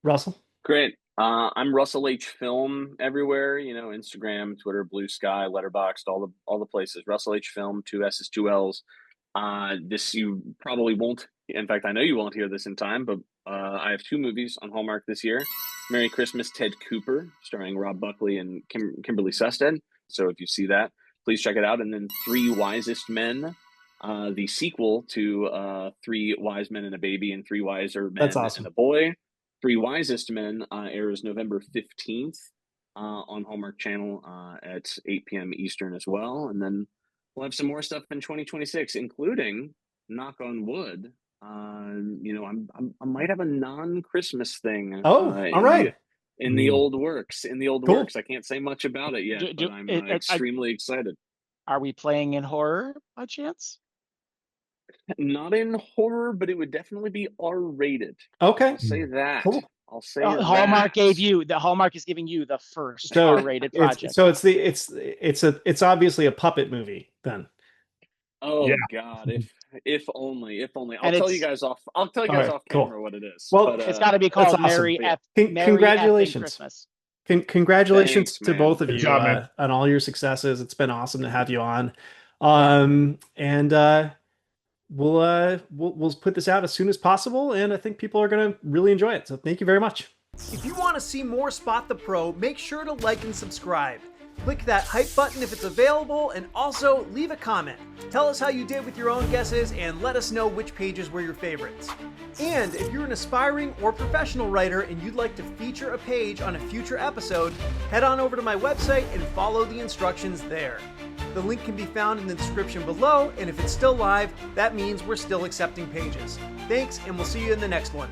Russell? Great. I'm Russell H. Film everywhere. Instagram, Twitter, Blue Sky, Letterboxd, all the places. Russell H. Film, 2 S's, 2 L's. This you probably won't. In fact, I know you won't hear this in time, but I have 2 movies on Hallmark this year. Merry Christmas, Ted Cooper, starring Rob Buckley and Kimberly Sested. So if you see that, please check it out. And then 3 Wisest Men, the sequel to 3 Wise Men and a Baby and 3 Wiser Men and a Boy. 3 Wisest Men airs November 15th on Hallmark Channel at 8 p.m. Eastern as well. And then we'll have some more stuff in 2026, including, knock on wood, I might have a non-Christmas thing. All right. In the old works. I can't say much about it yet, but I'm extremely excited. Are we playing in horror by chance? Not in horror, but it would definitely be R-rated. Okay. I'll say that. Cool. I'll say Hallmark that. Hallmark is giving you the first R-rated project. It's obviously a puppet movie then. Oh yeah. God! If only. I'll tell you guys off camera what it is. Well, but, it's got to be called awesome. Merry Congratulations. Christmas. Congratulations Thanks, to both of Good you job, on all your successes. It's been awesome to have you on. And we'll put this out as soon as possible, and I think people are going to really enjoy it. So thank you very much. If you want to see more Spot the Pro, make sure to like and subscribe. Click that hype button if it's available, and also leave a comment. Tell us how you did with your own guesses and let us know which pages were your favorites. And if you're an aspiring or professional writer and you'd like to feature a page on a future episode, head on over to my website and follow the instructions there. The link can be found in the description below, and if it's still live, that means we're still accepting pages. Thanks, and we'll see you in the next one.